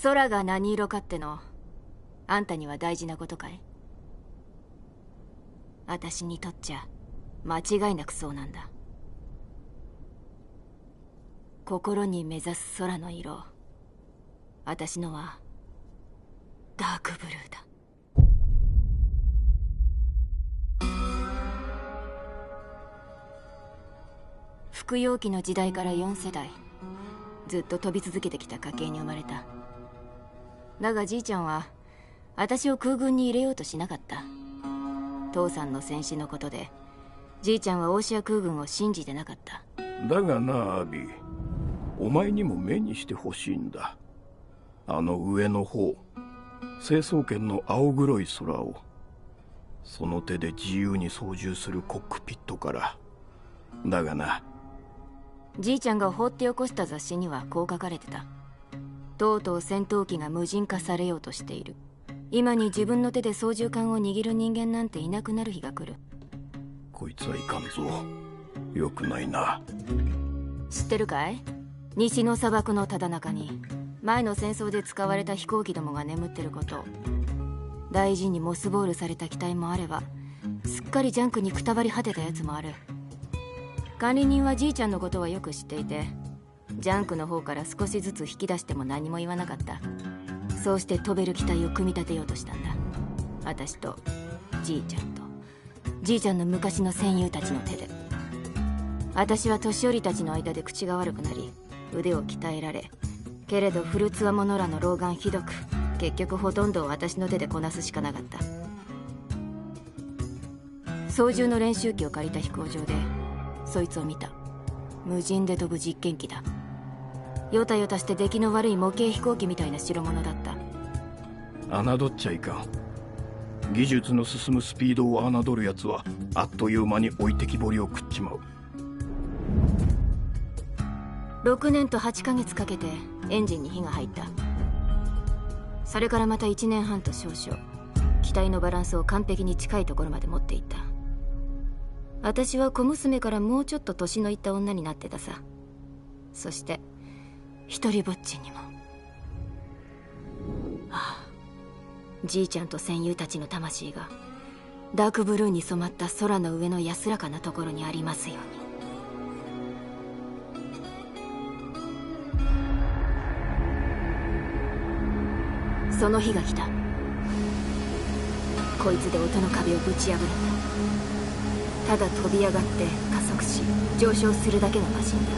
空が何色かっての、あんたには大事なことかい？私にとっちゃ間違いなくそうなんだ。心に目指す空の色、私のはダークブルーだ。服用期の時代から4世代ずっと飛び続けてきた家系に生まれた。だがじいちゃんは私を空軍に入れようとしなかった。父さんの戦死のことでじいちゃんはオーシア空軍を信じてなかった。だがな、アビー、お前にも目にしてほしいんだ。あの上の方、成層圏の青黒い空をその手で自由に操縦するコックピットから。だがな、じいちゃんが放って起こした雑誌にはこう書かれてた。とうとう戦闘機が無人化されようとしている。今に自分の手で操縦桿を握る人間なんていなくなる日が来る。こいつはいかんぞ。よくないな。知ってるかい？西の砂漠のただ中に前の戦争で使われた飛行機どもが眠ってることを。大事にモスボールされた機体もあれば、すっかりジャンクにくたばり果てたやつもある。管理人はじいちゃんのことはよく知っていて、ジャンクの方から少しずつ引き出しても何も言わなかった。そうして飛べる機体を組み立てようとしたんだ。私とじいちゃんとじいちゃんの昔の戦友たちの手で。私は年寄りたちの間で口が悪くなり腕を鍛えられ、けれど古つわものらの老眼ひどく、結局ほとんどを私の手でこなすしかなかった。操縦の練習機を借りた飛行場でそいつを見た。無人で飛ぶ実験機だ。ヨタヨタして出来の悪い模型飛行機みたいな代物だった。侮っちゃいかん。技術の進むスピードを侮るやつはあっという間に置いてきぼりを食っちまう。6年と8ヶ月かけてエンジンに火が入った。それからまた1年半と少々、機体のバランスを完璧に近いところまで持っていった。私は小娘からもうちょっと年のいった女になってたさ。そして一人ぼっちにも。ああ、じいちゃんと戦友たちの魂がダークブルーに染まった空の上の安らかなところにありますように。その日が来た。こいつで音の壁をぶち破るんだ。ただ飛び上がって加速し上昇するだけのマシンだ。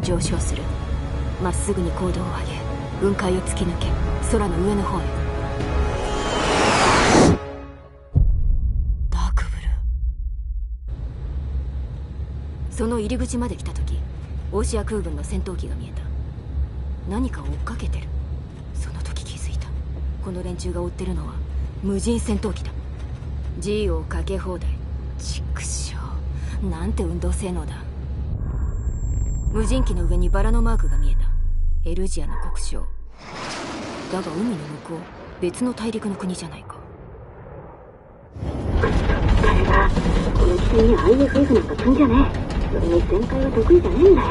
上昇する。まっすぐに高度を上げ、雲海を突き抜け、空の上の方へ。ダークブルー。その入り口まで来た時、オーシア空軍の戦闘機が見えた。何かを追っかけてる。その時気づいた。この連中が追ってるのは無人戦闘機だ。 G をかけ放題。ちくしょう、なんて運動性能だ。無人機の上にバラのマークが見えた。エルジアの国章だが、海の向こう、別の大陸の国じゃないか。誰だ、この機体に IFF なんか積んじゃねえ。それに旋回は得意じゃねえんだよ。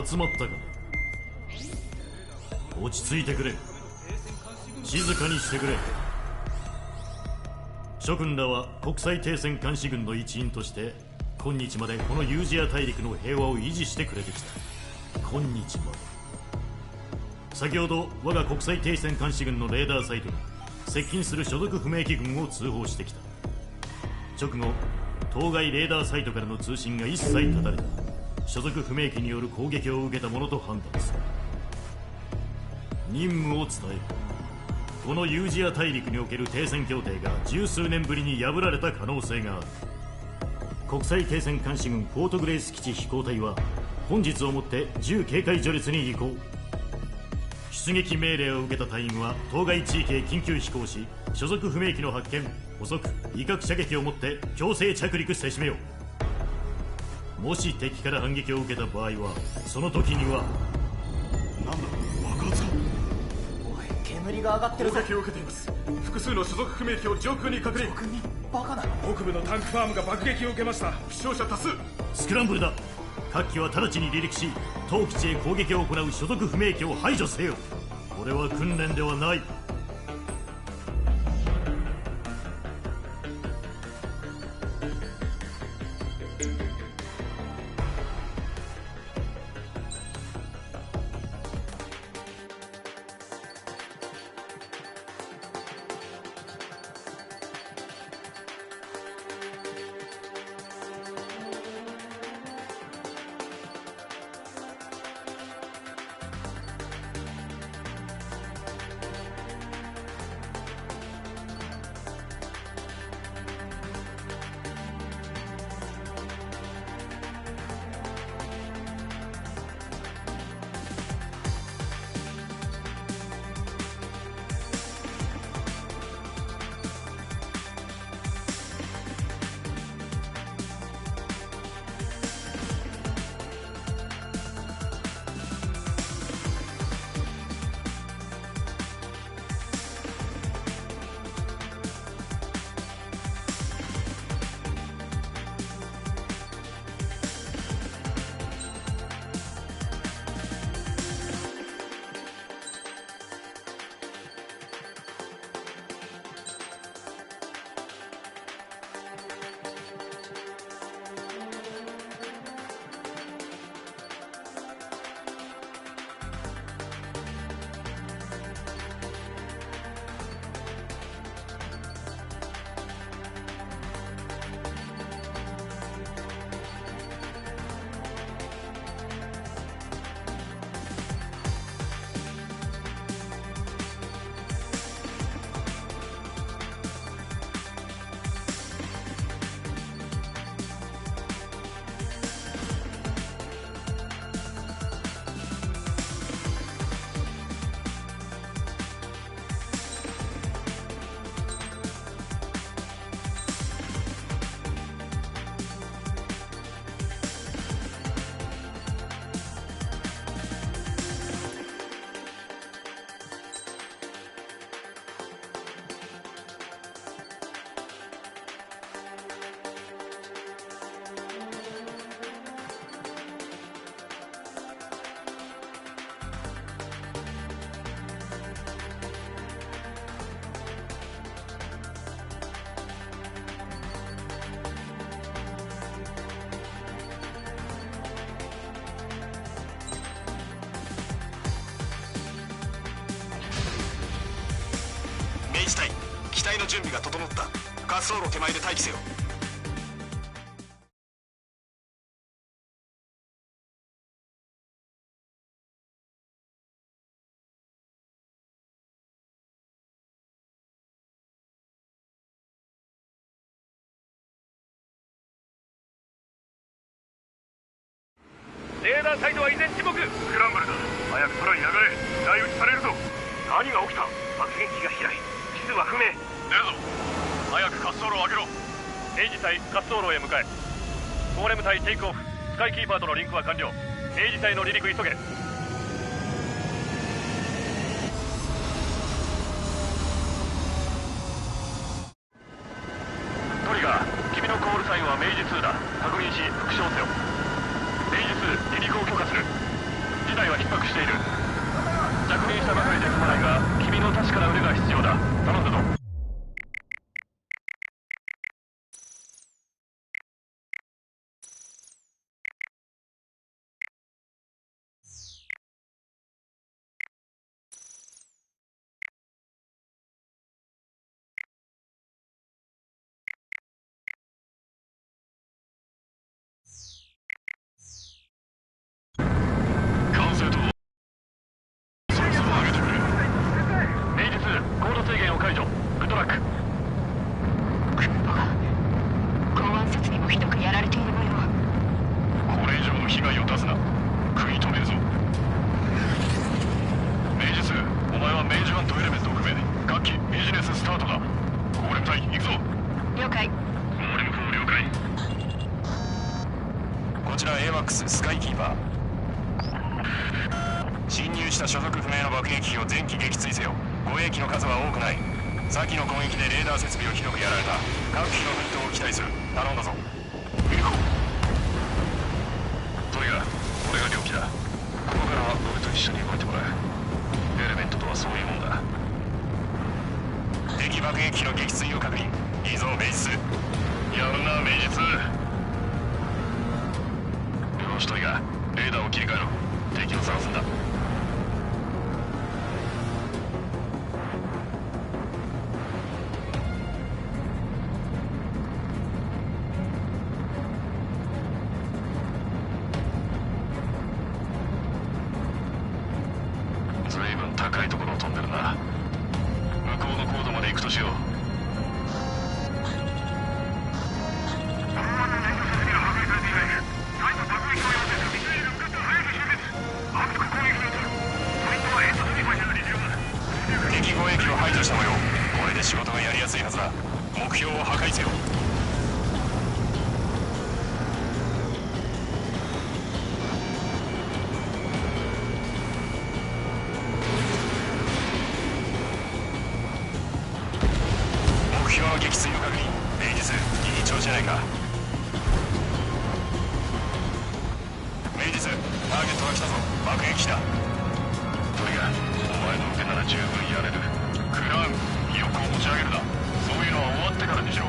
集まったか。落ち着いてくれ。静かにしてくれ。諸君らは国際停戦監視軍の一員として今日までこのユージア大陸の平和を維持してくれてきた。今日まで先ほど我が国際停戦監視軍のレーダーサイトに接近する所属不明機軍を通報してきた。直後、当該レーダーサイトからの通信が一切断たれた。所属不明機による攻撃を受けたものと判断する。任務を伝える。このユージア大陸における停戦協定が十数年ぶりに破られた可能性がある。国際停戦監視軍フォートグレイス基地飛行隊は本日をもって重警戒序列に移行。出撃命令を受けた隊員は当該地域へ緊急飛行し、所属不明機の発見、捕捉、威嚇射撃をもって強制着陸せしめよう。もし敵から反撃を受けた場合は、その時にはなんだ、爆発か。おい、煙が上がってるぞ。攻撃を受けています。複数の所属不明機を上空に確認。上空にバカなの。北部のタンクファームが爆撃を受けました。負傷者多数。スクランブルだ。各機は直ちに離陸し、当基地へ攻撃を行う所属不明機を排除せよ。これは訓練ではない。明治隊、機体の準備が整った。滑走路手前で待機せよ。レーダーサイトは依然沈黙。スクランブルだ。早く空に流れ。雷打ちされるぞ。何が起きた。爆撃機が飛来。地図は不明。出るぞ。早く滑走路を開けろ。明治隊滑走路へ向かえ。ゴーレム隊テイクオフ。スカイキーパーとのリンクは完了。明治隊の離陸急げ。トリガー、君のコールサインは明治2だ。確認し復唱せよ。明治2、離陸を許可する。事態は逼迫している。着任したばかりで済まないが、君の確かな腕が必要だ。頼んだぞ。ちら AWACS スカイキーパー。侵入した所属不明の爆撃機を全機撃墜せよ。護衛機の数は多くない。先の攻撃でレーダー設備をひどくやられた。各機の奮闘を期待する。頼んだぞ。行こう。トリガー、俺が両機だ。ここからは俺と一緒に動いてもらう。エレメントとはそういうもんだ。敵爆撃機の撃墜を確認。いいぞメイジス。やるな名実。よしトリガー、レーダーを切り替えろ。敵を探すんだ。随分高いところを飛んでるな。向こうの高度まで行くとしよう。敵護衛機を排除した模様。これで仕事がやりやすいはずだ。目標を破壊せよ。目標の撃墜を確認。レイジス、いい調子じゃないか。メイジス、ターゲットが来たぞ。爆撃機だ。トリガー、お前の受けなら十分やれる。クラウン、ひよこを持ち上げるな。そういうのは終わってからにしろ。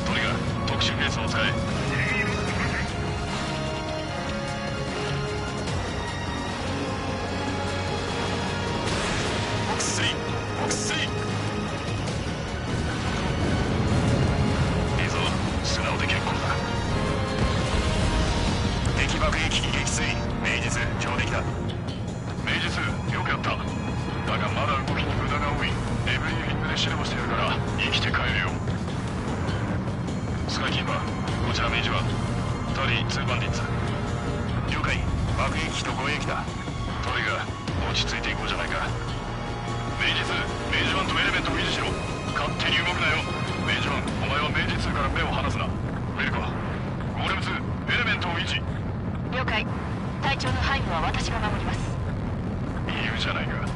トリガー、特殊ケースを使え。ボックス3、ボックス3。いいぞ、素直で結構だ。敵爆撃機撃墜。メイジス、上出来だ。名実、よくやった。だがまだ動きに無駄が多い。エブリフィングで指導してやるから生きて帰れよ。スカイキーパー、こちら明治はタリー2バンディッツ。了解。爆撃機と護衛機だ。トリガー、落ち着いていこうじゃないか。明治2、明治1とエレメントを維持しろ。勝手に動くなよ。明治1、お前は明治2から目を離すな。ウェルカゴーレム2、エレメントを維持。了解。隊長の背後は私が守ります。言うじゃないか。ゴー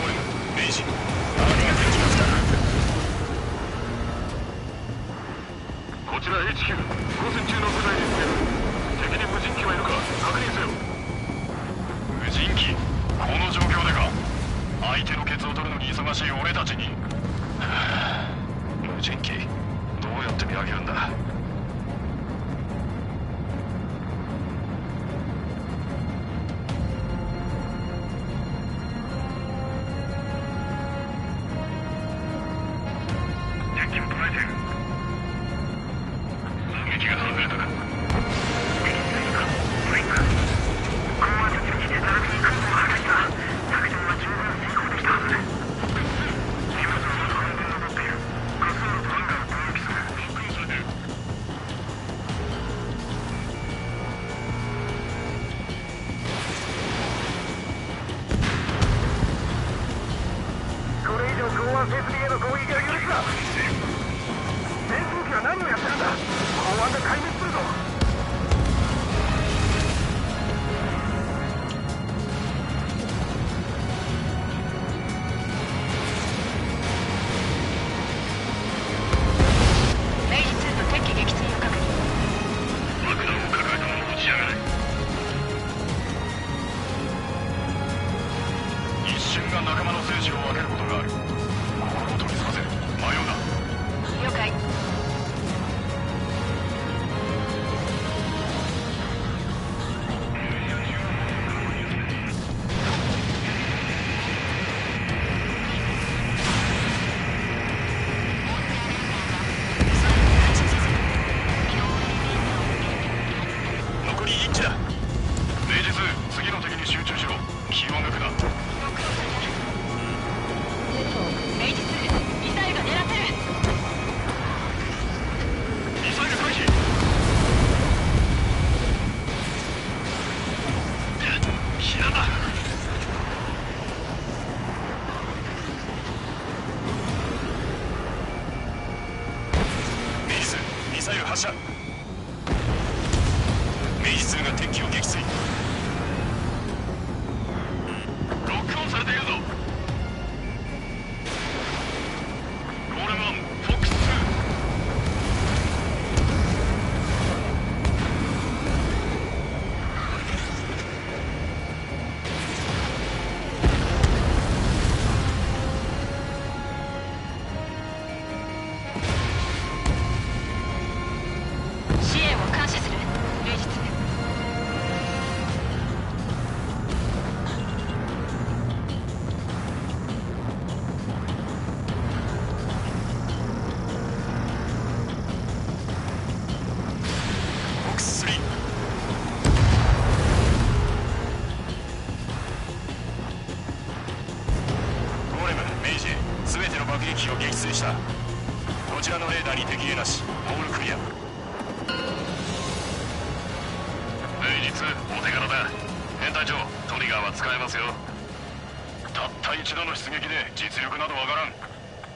レム、メイジ、ありが敵が来た。こちら HQ、交戦中の部隊につける。敵に無人機はいるか確認せよ。無人機、この状況でか。相手のケツを取るのに忙しい俺たちに。無人機、どうやって見上げるんだ。敵を捉えている。狙撃が外れたか。ブリンク、高圧撃機で並びに空母を破壊した。作戦は十分成功できたはず。荷物はまだ半分残っている。滑走路とハンガーを攻撃する。ロックオンされてる。これ以上港湾設備への攻撃は許すな。戦闘機は何をやってるんだ。港湾が壊滅するぞ。メイジ2と敵機撃墜を確認。爆弾を抱えたまま打ち上がれ。一瞬が仲間の生死を分けることがある。心を研ぎ澄ませ。迷うな。了解。発射。明治2が敵機を撃墜。ロックオンされているぞ。ゴーレム1、フォックス2。支援を感謝する。明治2。フォックス3。ゴーレム、明治、全ての爆撃機を撃墜した。こちらのレーダーに敵影なし。ホールクリア。明日お手柄だ。編隊長、トリガーは使えますよ。たった一度の出撃で実力などわからん。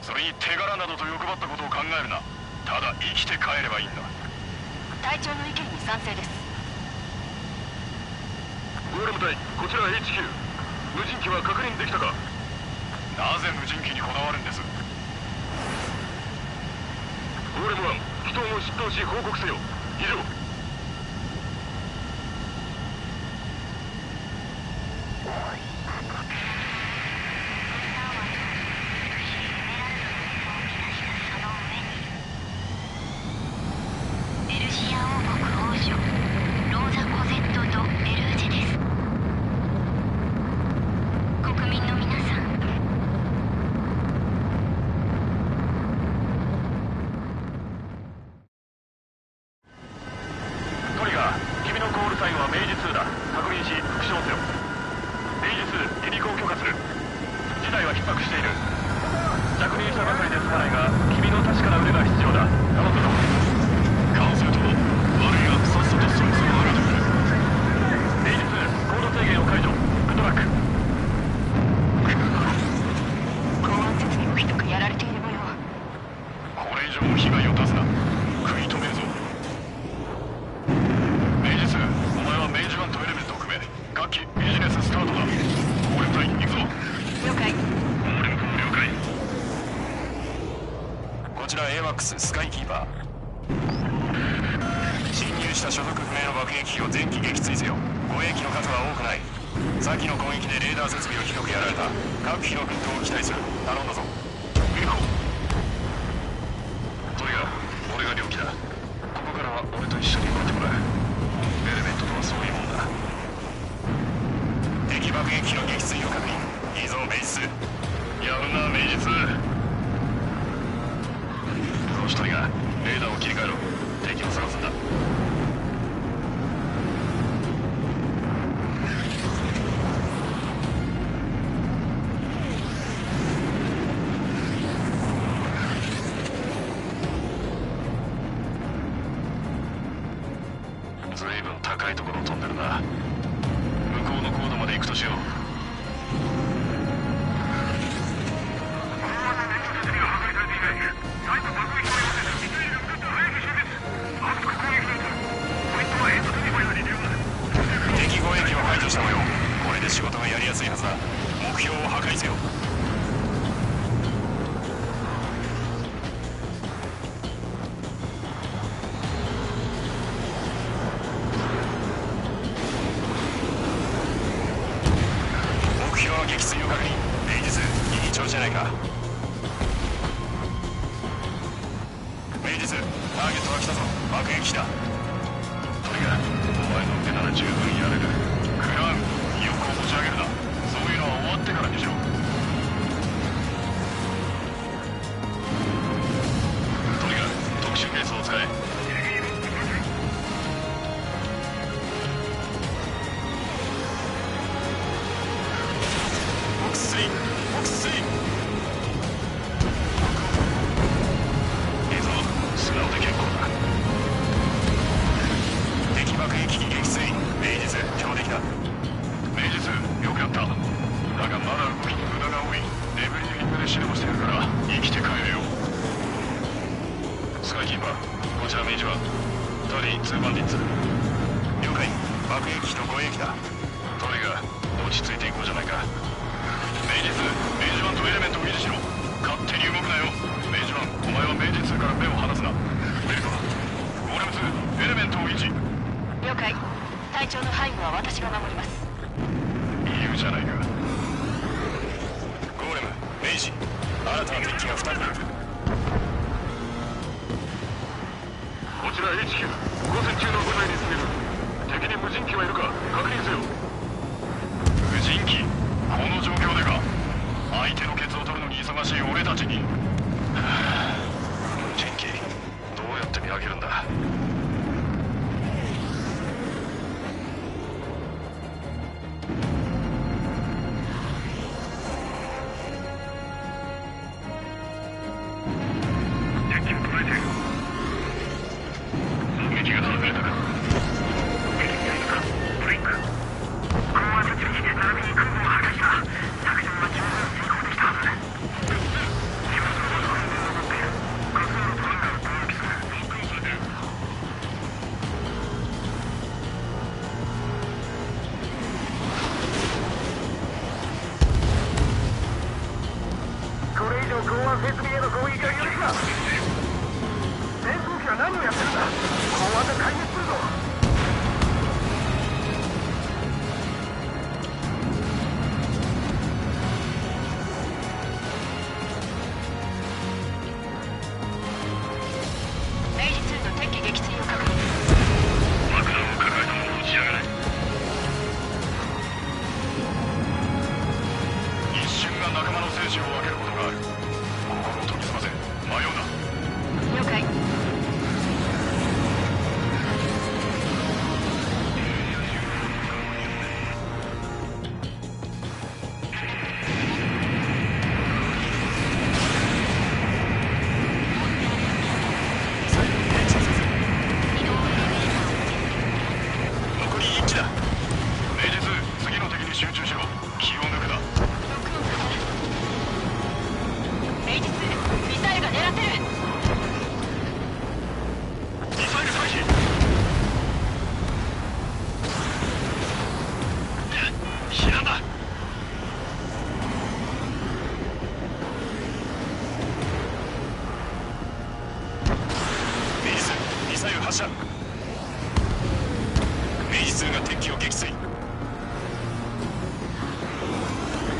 それに手柄などと欲張ったことを考えるな。ただ生きて帰ればいいんだ。隊長の意見に賛成です。ゴーレム隊、こちら HQ。無人機は確認できたか？なぜ無人機にこだわるんです？ゴーレム1、機頭を出動し報告せよ。以上。エルシア王国王女ローザ・コゼット・ド・エルージェです。国民の皆さん、トリガー、君のコールサインは明治2だ。確認し復唱せよ。明治2、離陸を許可する。事態は逼迫している。着任したばかりで済まないが、君の確かな腕が必要だ。頼むぞ。管制とも悪いがさっさとそいつをあげてくれ。明治2、高度制限を解除。グッドラック。公安設備もひどくやられている模様。これ以上の被害を出すな。食い止めるぞ。明治2、お前は明治1とエレメントを組め。各機ビジネススタートだ。ゴーレム隊行くぞ。了解。ゴーレム君了解。こちら AWACS スカイキーパー。侵入した所属不明の爆撃機を全機撃墜せよ。護衛機の数は多くない。先の攻撃でレーダー設備をひどくやられた。各機の奮闘を期待する。頼んだぞ。行こう。トリガー、俺が両機だ。ここからは俺と一緒に動いてもらう。エレメントとはそういうもんだ。敵爆撃機の撃墜を確認。いいぞベース。やるな、明治2。よし、トリガー、レーダーを切り替えろ。敵を探すんだ。ずいぶん高いところを飛んでるな。向こうの高度まで行くとしよう。敵護衛機を排除した模様。これで仕事がやりやすいはずだ。目標を破壊せよ。目標の撃墜を確認。明治2、いい調子じゃないか。明治2、ターゲットが来たぞ。爆撃機だ。トリガー、お前の腕なら十分やれる。クラウン、意欲を持ち上げるな。そういうのは終わってからにしろ。トリガー、特殊ケースを使え。フォックス3、フォックス3。いいぞ、素直で結構だ。敵爆撃機撃墜。明治2、標的だ。明治2、よくやった。だがまだ動きに無駄が多い。デブリーフィングで指導してるから生きて帰れよ。スカイキーパー、こちら全員2バンディッツ。了解。爆撃機と護衛機だ。トリガー、落ち着いていこうじゃないか。明治2、明治1とエレメントを維持しろ。勝手に動くなよ。明治1、お前は明治2から目を離すな。ベルト、ゴーレム2、エレメントを維持。了解。隊長の背後は私が守ります。言うじゃないか。ゴーレム、明治、新たな敵機が2人いる。こちら HQ、交戦中の部隊に告げる。敵に無人機はいるか確認せよ。無人機、この状況でか。相手のケツを取るのに忙しい俺たちに。無人機、どうやって見分けるんだ。敵機を捉えている。狙撃が外れたか。敵機がいるか。ブリンク、このまま突撃で並びに空母を破壊した。作戦は十分成功できたはず。機はその後半分残っている。滑走路とハンガーを攻撃する。ロックオンされている。これ以上港湾設備への攻撃は許すな。戦闘機は何をやってるんだ。港湾が壊滅するぞ。明治2の敵機撃墜を確認。爆弾を抱えたまま打ち上がれ。一瞬が仲間の生死を分けることがある。心を研ぎ澄ませ、迷うな。了解。残り1機だ。明治2、次の敵に集中しろ。気を抜くな。ロックオンされた。明治2、ミサイルが狙ってる。ミサイル回避。避難だ。明治2、ミサイル発射。明治2が敵機を撃墜。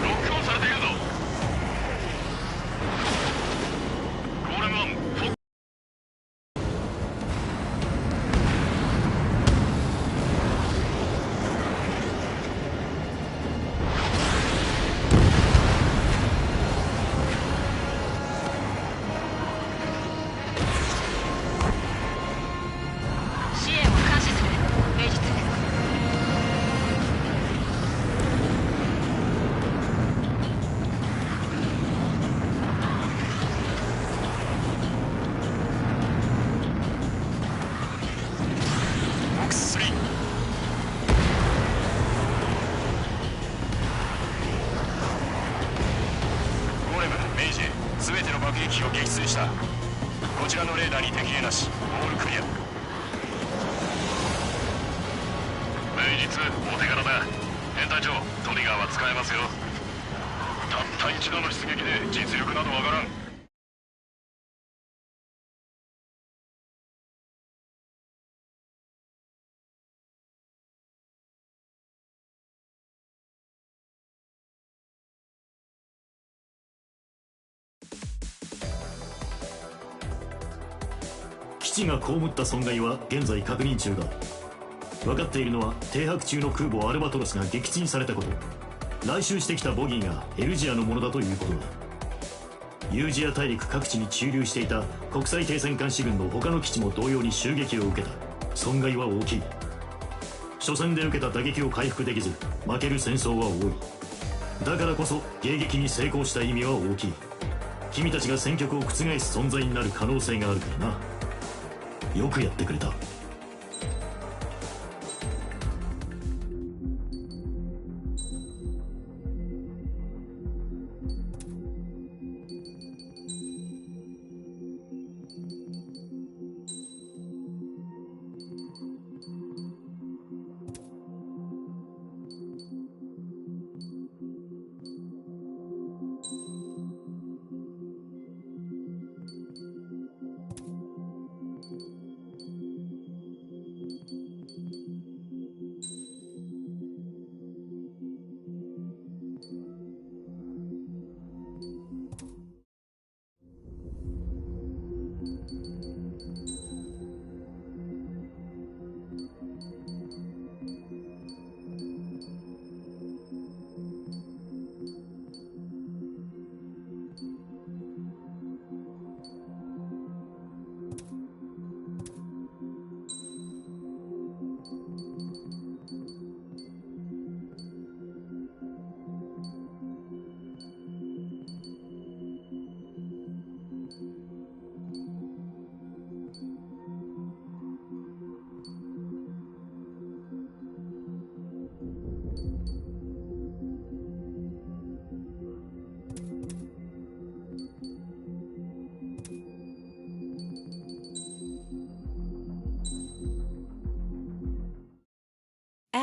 ロックオンされているぞ。ゴーレム1、フォッ支援を感謝する。明治2。ボックス3。ゴーレム、明治、全ての爆撃機を撃墜した。こちらのレーダーに敵兵なし。オールクリア。明治2、お手柄だ。編隊長、トリガーは使えますよ。たった一度の出撃で実力などわからん。基地が被った損害は現在確認中だ。分かっているのは停泊中の空母アルバトロスが撃沈されたこと、来襲してきたボギーがエルジアのものだということだ。ユージア大陸各地に駐留していた国際停戦監視軍の他の基地も同様に襲撃を受けた。損害は大きい。初戦で受けた打撃を回復できず負ける戦争は多い。だからこそ迎撃に成功した意味は大きい。君たちが戦局を覆す存在になる可能性があるからな。よくやってくれた。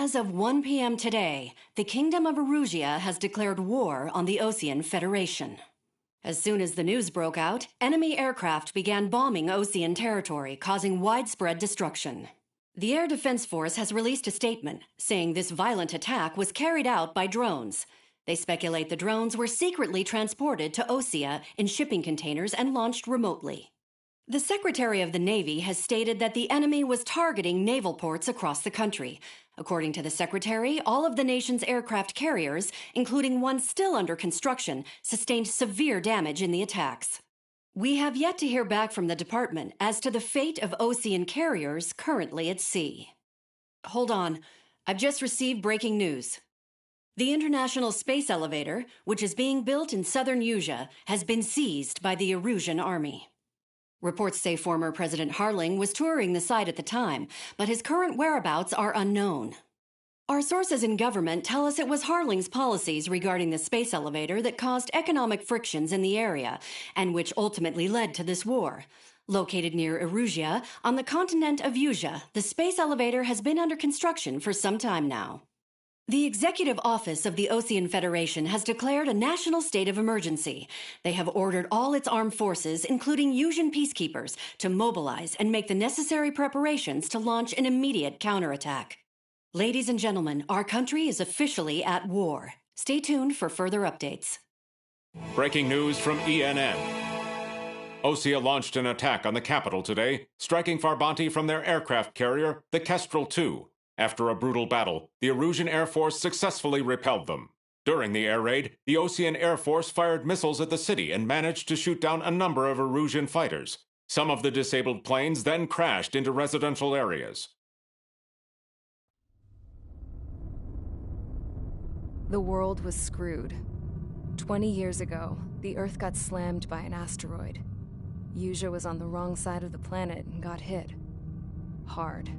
As of 1 p.m. today, the Kingdom of Erusia has declared war on the Osean Federation. As soon as the news broke out, enemy aircraft began bombing Osean territory, causing widespread destruction. The Air Defense Force has released a statement saying this violent attack was carried out by drones. They speculate the drones were secretly transported to Osea in shipping containers and launched remotely. The Secretary of the Navy has stated that the enemy was targeting naval ports across the country. According to the Secretary, all of the nation's aircraft carriers, including one still under construction, sustained severe damage in the attacks. We have yet to hear back from the department as to the fate of Osean carriers currently at sea. Hold on, I've just received breaking news. The International Space Elevator, which is being built in southern Erusia, has been seized by the Erusian army. Reports say former President Harling was touring the site at the time, but his current whereabouts are unknown. Our sources in government tell us it was Harling's policies regarding the space elevator that caused economic frictions in the area, and which ultimately led to this war. Located near Erusia, on the continent of Erusia, the space elevator has been under construction for some time now. The Executive Office of the Osean Federation has declared a national state of emergency. They have ordered all its armed forces, including Erusian peacekeepers, to mobilize and make the necessary preparations to launch an immediate counterattack. Ladies and gentlemen, our country is officially at war. Stay tuned for further updates. Breaking news from ENN. Osea launched an attack on the capital today, striking Farbanti from their aircraft carrier, the Kestrel II. After a brutal battle, the Erusian Air Force successfully repelled them. During the air raid, the Osean Air Force fired missiles at the city and managed to shoot down a number of Erusian fighters. Some of the disabled planes then crashed into residential areas. The world was screwed. 20 years ago, the Earth got slammed by an asteroid. Erusia was on the wrong side of the planet and got hit. Hard.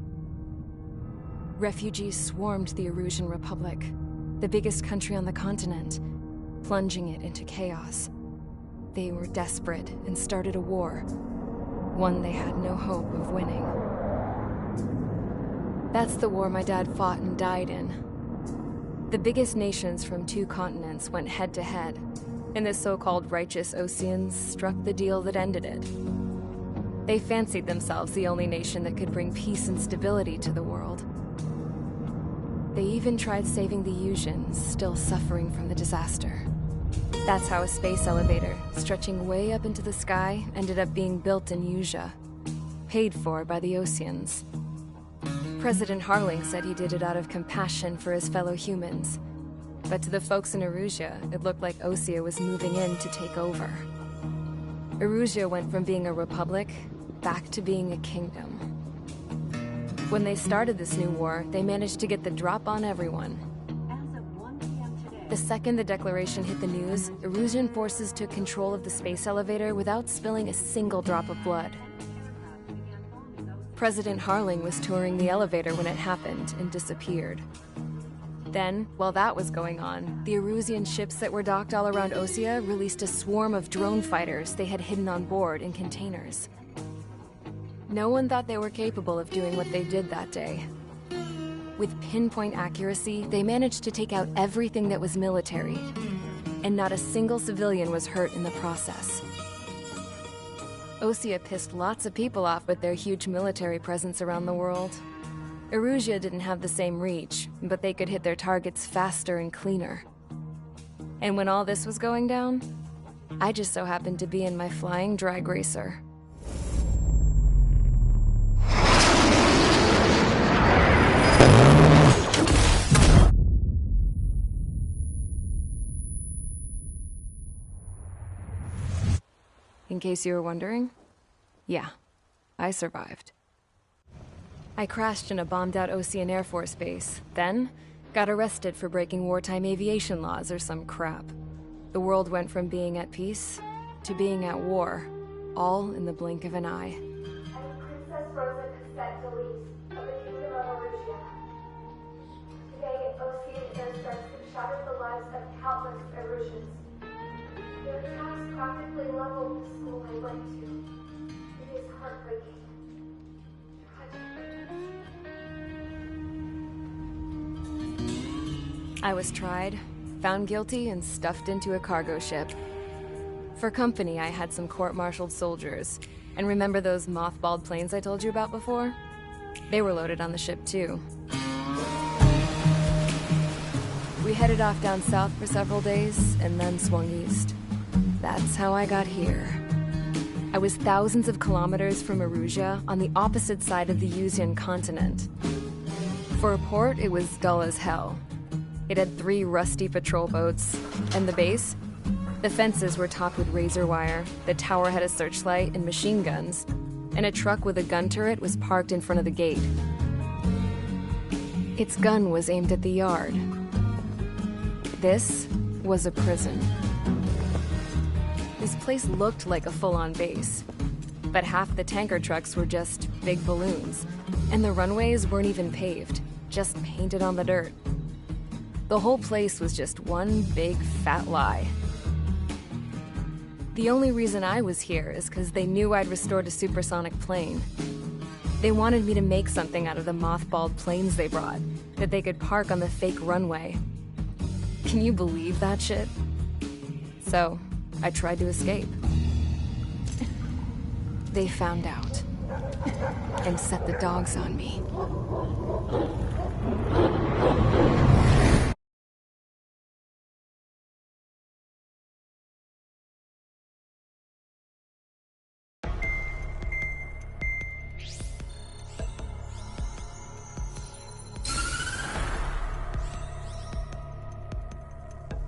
Refugees swarmed the Erusian Republic, the biggest country on the continent, plunging it into chaos. They were desperate and started a war, one they had no hope of winning. That's the war my dad fought and died in. The biggest nations from 2 continents went head-to-head, and the so-called righteous Oseans struck the deal that ended it. They fancied themselves the only nation that could bring peace and stability to the world. They even tried saving the Erusians, still suffering from the disaster. That's how a space elevator, stretching way up into the sky, ended up being built in Erusia, paid for by the Oseans. President Harling said he did it out of compassion for his fellow humans. But to the folks in Erusia, it looked like Osea was moving in to take over. Erusia went from being a republic back to being a kingdom. When they started this new war, they managed to get the drop on everyone. The second the declaration hit the news, Erusian forces took control of the space elevator without spilling a single drop of blood. President Harling was touring the elevator when it happened and disappeared. Then, while that was going on, the Erusian ships that were docked all around Osea released a swarm of drone fighters they had hidden on board in containers. No one thought they were capable of doing what they did that day. With pinpoint accuracy, they managed to take out everything that was military, and not a single civilian was hurt in the process. Osea pissed lots of people off with their huge military presence around the world. Erusia didn't have the same reach, but they could hit their targets faster and cleaner. And when all this was going down, I just so happened to be in my flying drag racer. In case you were wondering, yeah, I survived. I crashed in a bombed-out Osean Air Force base, then got arrested for breaking wartime aviation laws or some crap. The world went from being at peace to being at war, all in the blink of an eye. Princess Rosa Cassette Delise of the Kingdom of Erusia. Today, Osean airstrikes have shattered the lives of countless Erusians. Their attacks practically leveled the school I went to. It is heartbreaking. Tragic. I was tried, found guilty, and stuffed into a cargo ship. For company, I had some court-martialed soldiers. And remember those mothballed planes I told you about before? They were loaded on the ship, too. We headed off down south for several days, and then swung east. That's how I got here. I was thousands of kilometers from Erusia, on the opposite side of the Yuzian continent. For a port, it was dull as hell. It had 3 rusty patrol boats, and the base? The fences were topped with razor wire, the tower had a searchlight and machine guns, and a truck with a gun turret was parked in front of the gate. Its gun was aimed at the yard. This was a prison. This place looked like a full-on base, but half the tanker trucks were just big balloons, and the runways weren't even paved, just painted on the dirt. The whole place was just one big fat lie. The only reason I was here is because they knew I'd restored a supersonic plane. They wanted me to make something out of the mothballed planes they brought, that they could park on the fake runway. Can you believe that shit? So, I tried to escape. They found out, and set the dogs on me.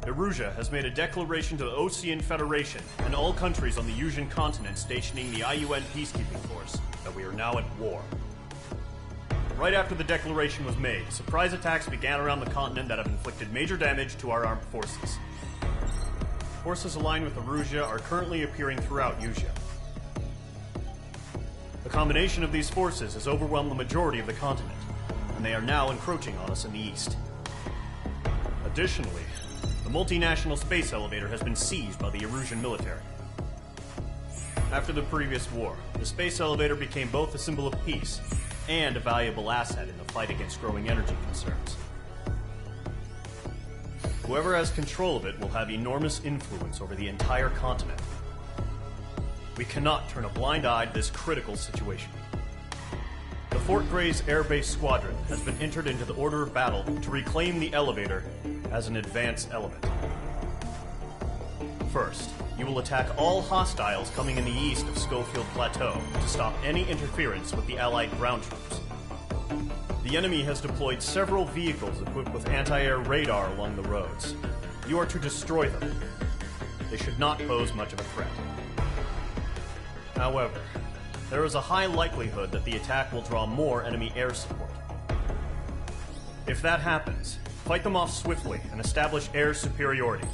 Erusia has made a declaration to the Ocean Federation and all countries on the Yuzian continent stationing the IUN peacekeeping force that we are now at war. Right after the declaration was made, surprise attacks began around the continent that have inflicted major damage to our armed forces. Forces aligned with Erusia are currently appearing throughout Yusia. The combination of these forces has overwhelmed the majority of the continent, and they are now encroaching on us in the east. Additionally, the multinational space elevator has been seized by the Erusian military. After the previous war, the space elevator became both a symbol of peace and a valuable asset in the fight against growing energy concerns. Whoever has control of it will have enormous influence over the entire continent. We cannot turn a blind eye to this critical situation. The Fort Gray's Air Base Squadron has been entered into the order of battle to reclaim the elevator as an advance element. First, you will attack all hostiles coming in the east of Schofield Plateau to stop any interference with the Allied ground troops. The enemy has deployed several vehicles equipped with anti-air radar along the roads. You are to destroy them. They should not pose much of a threat. However, there is a high likelihood that the attack will draw more enemy air support. If that happens, fight them off swiftly and establish air superiority.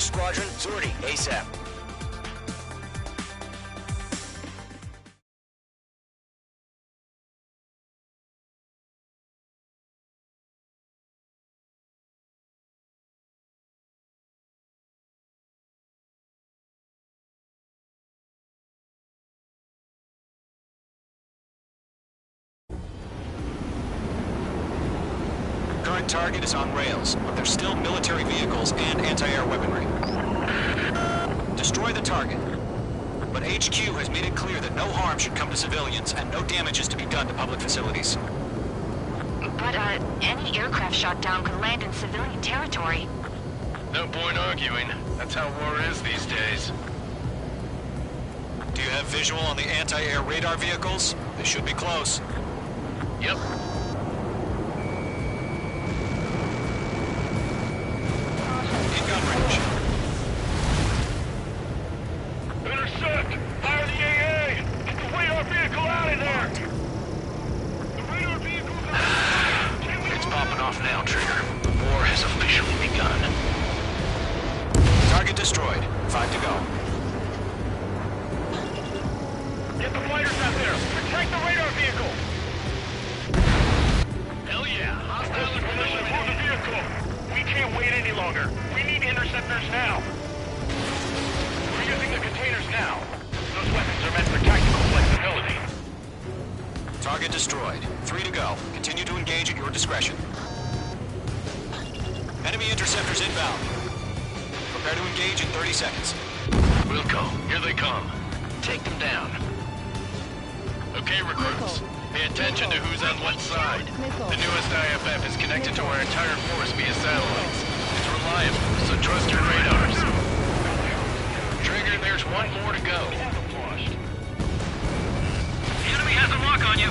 Each squadron, sortie ASAP. Current target is on rails, but there's still military vehicles and anti-air weaponry. Destroy the target. But HQ has made it clear that no harm should come to civilians and no damage is to be done to public facilities. But, any aircraft shot down could land in civilian territory. No point arguing. That's how war is these days. Do you have visual on the anti-air radar vehicles? They should be close. Yep. In gun range. Intercept! Fire the AA! Get the radar vehicle out of there! The radar vehicle's out! It's popping off now, Trigger. War has officially begun. Target destroyed. 5 to go. Get the fighters out there! Protect the radar vehicle! Hell yeah! Hostile information aboard the vehicle! We can't wait any longer. We need interceptors now. We're using the containers now. Those weapons are meant for tactical flexibility. Target destroyed. 3 to go. Continue to engage at your discretion. Enemy interceptors inbound. Prepare to engage in 30 seconds. Wilco, here they come. Take them down. Okay, recruits. Pay attention to who's on what side. The newest IFF is connected to our entire force via satellites. It's reliable, so trust your radars. Trigger, there's one more to go. The enemy has a lock on you.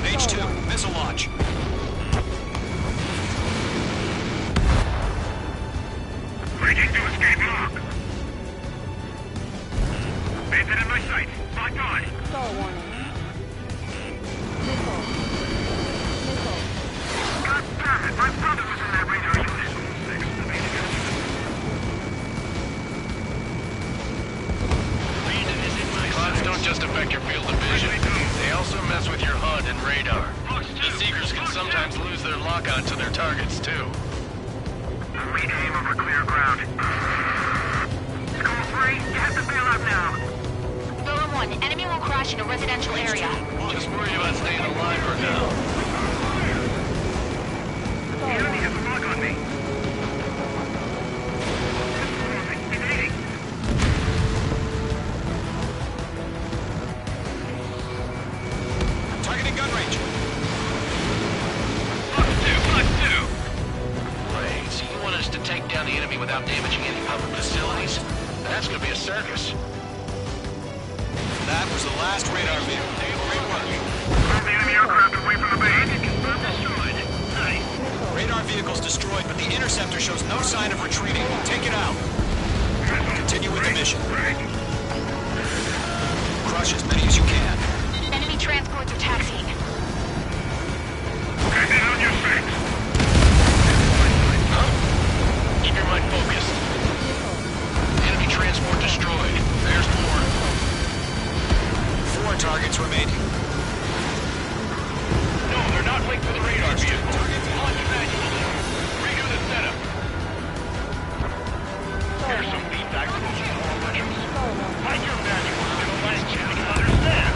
H2, missile launch. Breaking to escape lock. Bandit in my sight. Locked on. Stall warning. God damn it! My brother was in that radar unit. Clouds don't just affect your field of vision. They also mess with your HUD and radar. The Seekers can sometimes lose their lockout to their targets, too. We aim over clear ground. School 3, you have to bail out now. Lower 1, enemy will crash in a residential area. Just worry about staying alive for now. The enemy has a lock on me. Evading. Targeting gun range. Block 2. Wait, so you want us to take down the enemy without damaging any public facilities? That's gonna be a circus. That was the last radar vehicle. Great work. Move the enemy aircraft away from the base. Destroyed. Nice. Radar vehicle's destroyed, but the interceptor shows no sign of retreating. Take it out. Continue with the mission. Crush as many as you can. Enemy transports are taxiing. Get down your feet. Huh? Keep your mind focused. Enemy transport destroyed. There's more. 4 targets remaining. No, they're not linked to the radar vehicle. Launch manually. Redo the setup. Here's some feedback from those small legends. Find your manuals to the last chance to understand.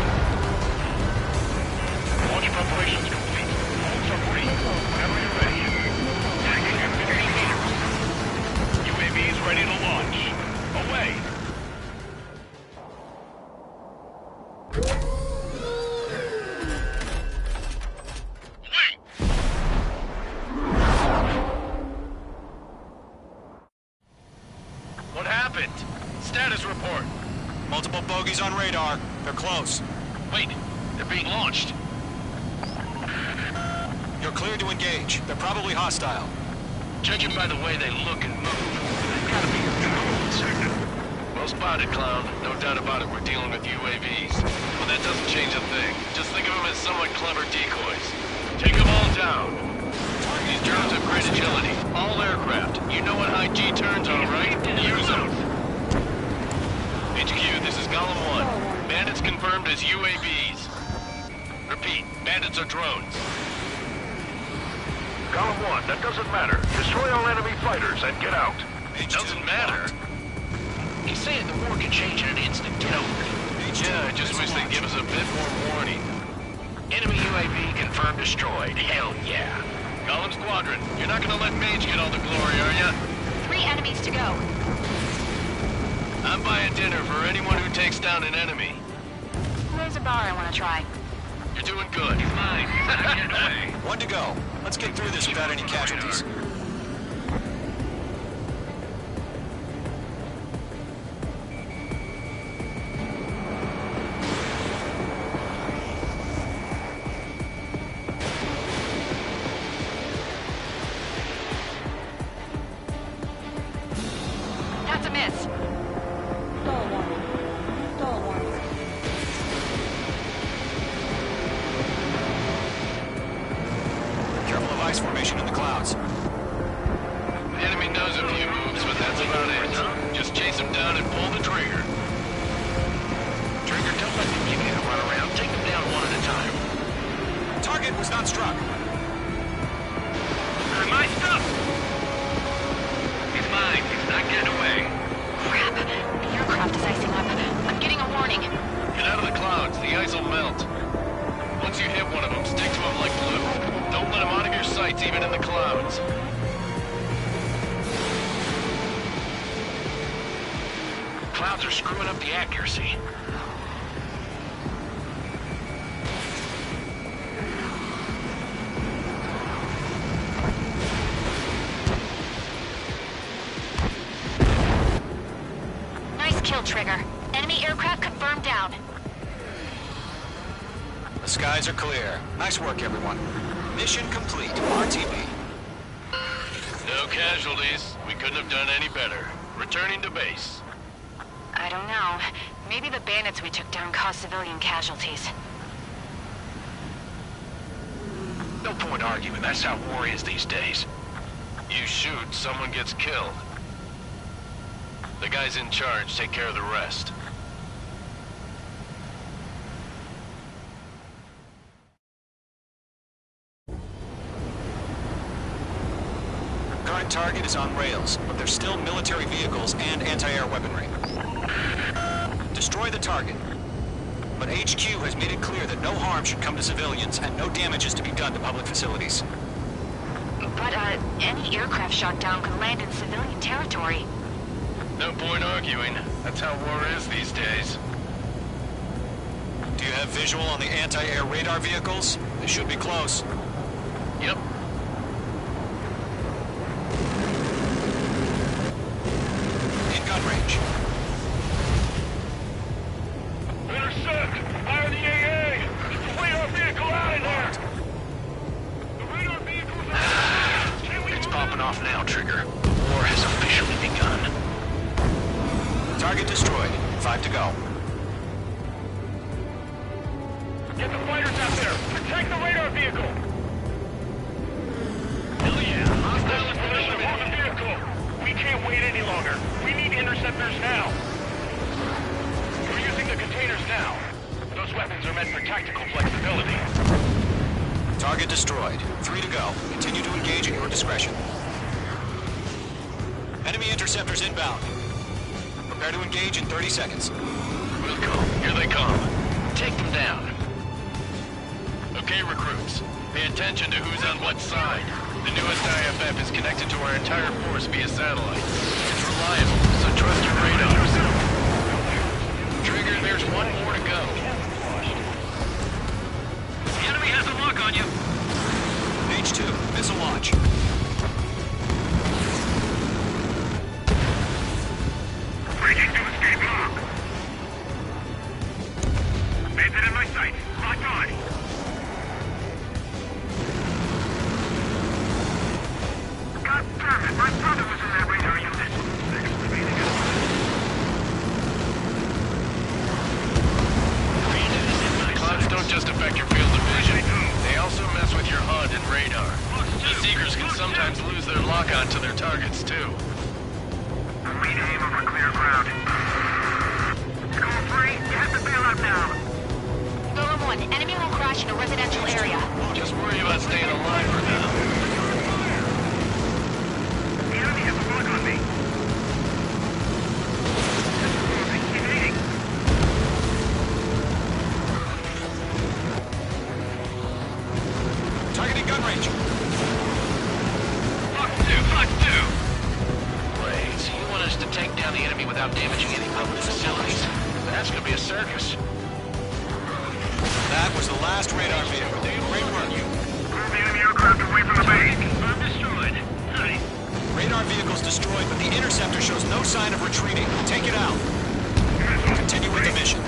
Launch preparations complete. Holds are free. Whenever you're ready. Tagging at 50 meters. UAV is ready to launch. Away. What happened? Status report. Multiple bogeys on radar. They're close. Wait, they're being launched. You're cleared to engage. They're probably hostile. Judging by the way they look and move, they've got to be controlled sector. Well spotted, Clown. No doubt about it, we're dealing with UAVs. But that doesn't change a thing. Just think of them as somewhat clever decoys. Take them all down. These drones have great agility. All aircraft. You know what high G turns are, right? as UAVs. Repeat, bandits are drones. Column 1, that doesn't matter. Destroy all enemy fighters and get out. It doesn't matter? He's saying the war can change in an instant. Get over it. Yeah, I just wish they'd give us a bit more warning. Enemy UAV confirmed destroyed. Hell yeah. Column Squadron, you're not gonna let Mage get all the glory, are ya? 3 enemies to go. I'm buying dinner for anyone who takes down an enemy. There's a bar I want to try. You're doing good. He's mine. He's not getting away. One to go. Let's get through this without any casualties. That's a miss. Careful of ice formation in the clouds. The enemy knows a few moves, but that's about it. Just chase him down and pull the trigger. Trigger, don't let them give you the runaround. Take them down one at a time. Target was not struck. My stuff! He's mine. He's not getting away. Crap. The aircraft is icing up. I'm getting a warning. Get out of the clouds. The ice will melt. Once you hit one of them, stick to him like glue. Don't let him out of your sights, even in the clouds. Clouds are screwing up the accuracy. Nice kill, Trigger. Enemy aircraft confirmed down. The skies are clear. Nice work, everyone. Mission complete. RTB. No casualties. We couldn't have done any better. Returning to base. I don't know. Maybe the bandits we took down caused civilian casualties. No point arguing. That's how war is these days. You shoot, someone gets killed. The guys in charge take care of the rest. Current target is on rails, but there's still military vehicles and anti-air weaponry. Destroy the target. But HQ has made it clear that no harm should come to civilians and no damage is to be done to public facilities. But, any aircraft shot down could land in civilian territory. No point arguing. That's how war is these days. Do you have visual on the anti-air radar vehicles? They should be close. Yep. In gun range. Intercept! Fire the AA! Get the radar vehicle out of there! The radar vehicle's out! It's popping off now, Trigger. War has officially begun. Target destroyed. 5 to go. Get the fighters out there! Protect the radar vehicle! Hell yeah! Hostile information on the vehicle! We can't wait any longer. We need interceptors now. We're using the containers now. Those weapons are meant for tactical flexibility. Target destroyed. 3 to go. Continue to engage at your discretion. Enemy interceptors inbound. Prepare to engage in 30 seconds. We'll go. Here they come. Take them down. Okay, recruits. Pay attention to who's on what side. The newest IFF is connected to our entire force via satellite. It's reliable, so trust your radars. Trigger, there's one more to go. The enemy has a lock on you. H2, missile launch. Breaking to escape lock. Bandit in my sight. Lock on. God damn it, my brother was in that radar unit. Clouds don't just affect your field of vision. They also mess with your HUD and radar. The Seekers can sometimes lose their lock-on to their targets, too. Read aim over clear ground. School 3, you have to bail out now. 1, enemy will crash in a residential area. Just worry about staying alive for now. The enemy has a lock on me. Targeting gun range. Fox 2. Wait, so you want us to take down the enemy without damaging any public facilities? That's gonna be a circus. That was the last radar vehicle. Great work. Move the enemy aircraft away from the base. I'm destroyed. Nice. Radar vehicle's destroyed, but the interceptor shows no sign of retreating. Take it out. Continue with the mission.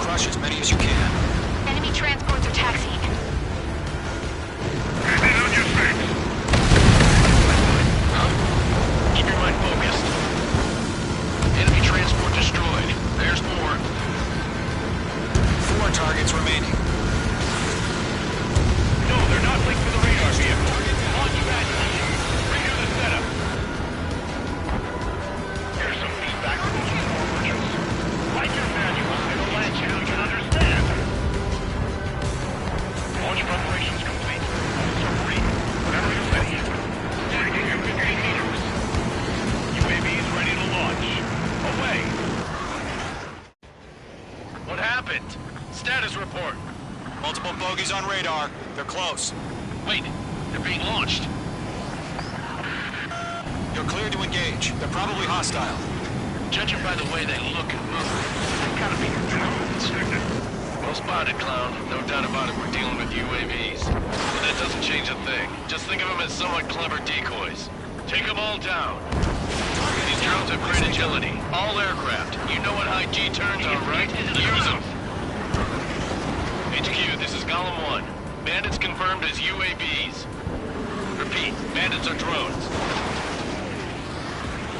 Crush as many as you can. Enemy transports are taxiing. Stay on your feet. Keep your mind focused. Enemy transport destroyed. There's more. 4 targets remaining. No, they're not linked to the radar vehicle. On you guys. Renew the setup. Here's some feedback from those forwards. Write your manual and it'll let you can understand. Launch preparations complete. So ready. Whenever you're ready. Tagging you 15 meters. UAVs ready to launch. Away. What happened? Status report. Multiple bogies on radar. They're close. Wait, they're being launched. You're cleared to engage. They're probably hostile. Judging by the way they look and move, they gotta be drones. Well spotted, clown. No doubt about it, we're dealing with UAVs. But that doesn't change a thing. Just think of them as somewhat clever decoys. Take them all down. These drones have great agility. All aircraft. You know what high G turns are, right? Use them. HQ, this is Column 1. Bandits confirmed as UAVs. Repeat, bandits are drones.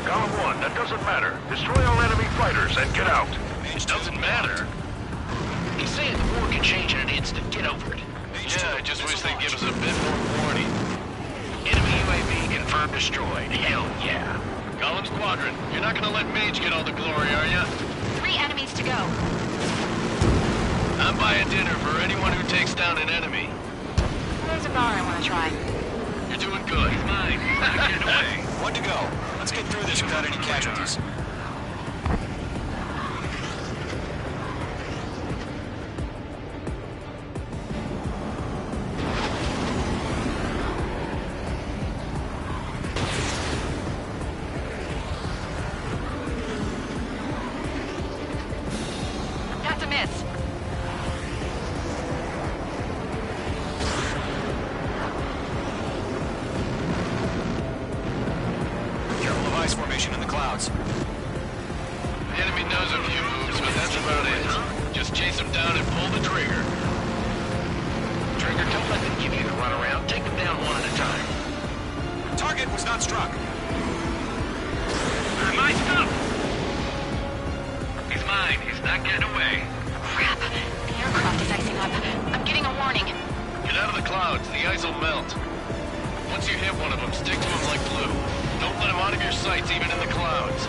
Column 1, that doesn't matter. Destroy all enemy fighters and get out. It doesn't matter? He's saying the war can change in an instant. Get over it. Yeah, I just wish they'd give us a bit more warning. Enemy UAV confirmed destroyed. Hell yeah. Column Squadron, you're not gonna let Mage get all the glory, are ya? 3 enemies to go. I'm buying dinner for anyone who takes down an enemy. There's a bar I want to try. You're doing good. It's mine. Get away. 1 to go. Let's get through this without any casualties. That's a miss. Careful of ice formation in the clouds. The enemy knows a few moves, but that's about it. Just chase them down and pull the trigger. Trigger, don't let them give you the runaround. Take them down one at a time. Target was not struck. My stuff! He's mine. He's not getting away. Crap. The aircraft is icing up. I'm getting a warning. Get out of the clouds. The ice will melt. Once you hit one of them, stick to him like glue. Don't let him out of your sights, even in the clouds.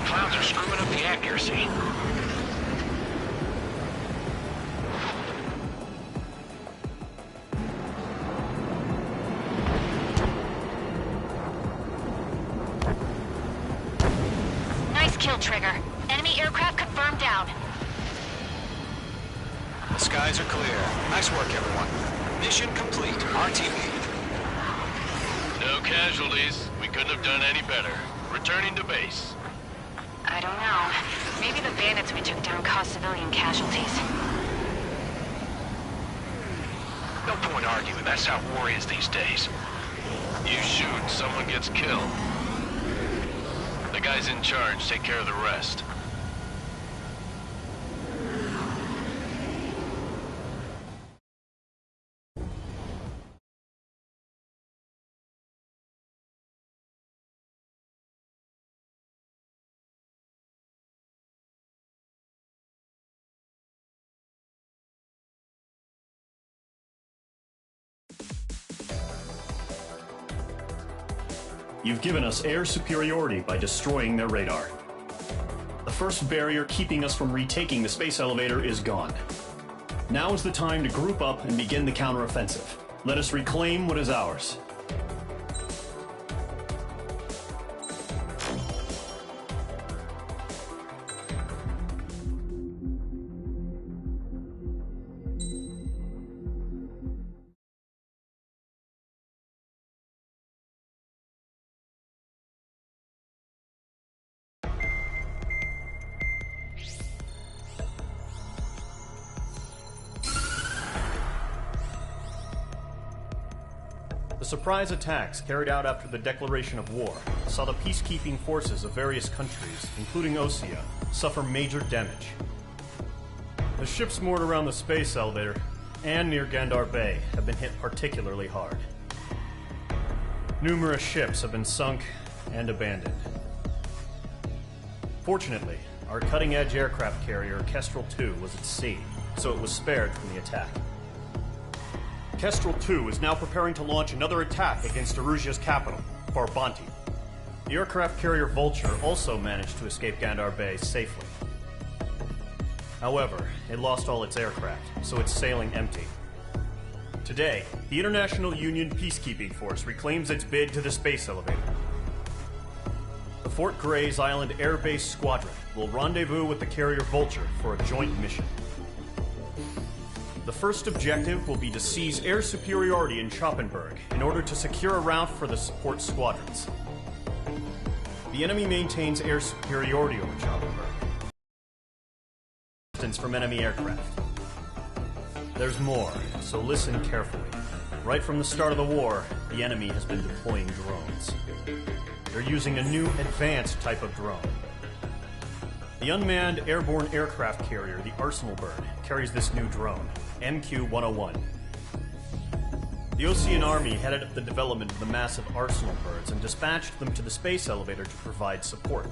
Clouds are screwing up the accuracy. Nice kill, Trigger. Enemy aircraft confirmed down. The skies are clear. Nice work, everyone. Mission complete. RTB. No casualties. We couldn't have done any better. Returning to base. I don't know. Maybe the bandits we took down caused civilian casualties. No point arguing. That's how war is these days. You shoot, someone gets killed. The guys in charge take care of the rest. You've given us air superiority by destroying their radar. The first barrier keeping us from retaking the space elevator is gone. Now is the time to group up and begin the counteroffensive. Let us reclaim what is ours. The surprise attacks carried out after the declaration of war saw the peacekeeping forces of various countries, including Osea, suffer major damage. The ships moored around the space elevator and near Gandar Bay have been hit particularly hard. Numerous ships have been sunk and abandoned. Fortunately, our cutting-edge aircraft carrier Kestrel 2 was at sea, so it was spared from the attack. Kestrel 2 is now preparing to launch another attack against Erusia's capital, Farbanti. The aircraft carrier Vulture also managed to escape Gandar Bay safely. However, it lost all its aircraft, so it's sailing empty. Today, the International Union Peacekeeping Force reclaims its bid to the space elevator. The Fort Gray's Island Air Base Squadron will rendezvous with the carrier Vulture for a joint mission. The first objective will be to seize air superiority in Schoppenberg in order to secure a route for the support squadrons. The enemy maintains air superiority over Schoppenberg, distance from enemy aircraft. There's more, so listen carefully. Right from the start of the war, the enemy has been deploying drones. They're using a new advanced type of drone. The unmanned airborne aircraft carrier, the Arsenal Bird, carries this new drone, MQ-101. The Osean Army headed up the development of the massive Arsenal Birds and dispatched them to the space elevator to provide support.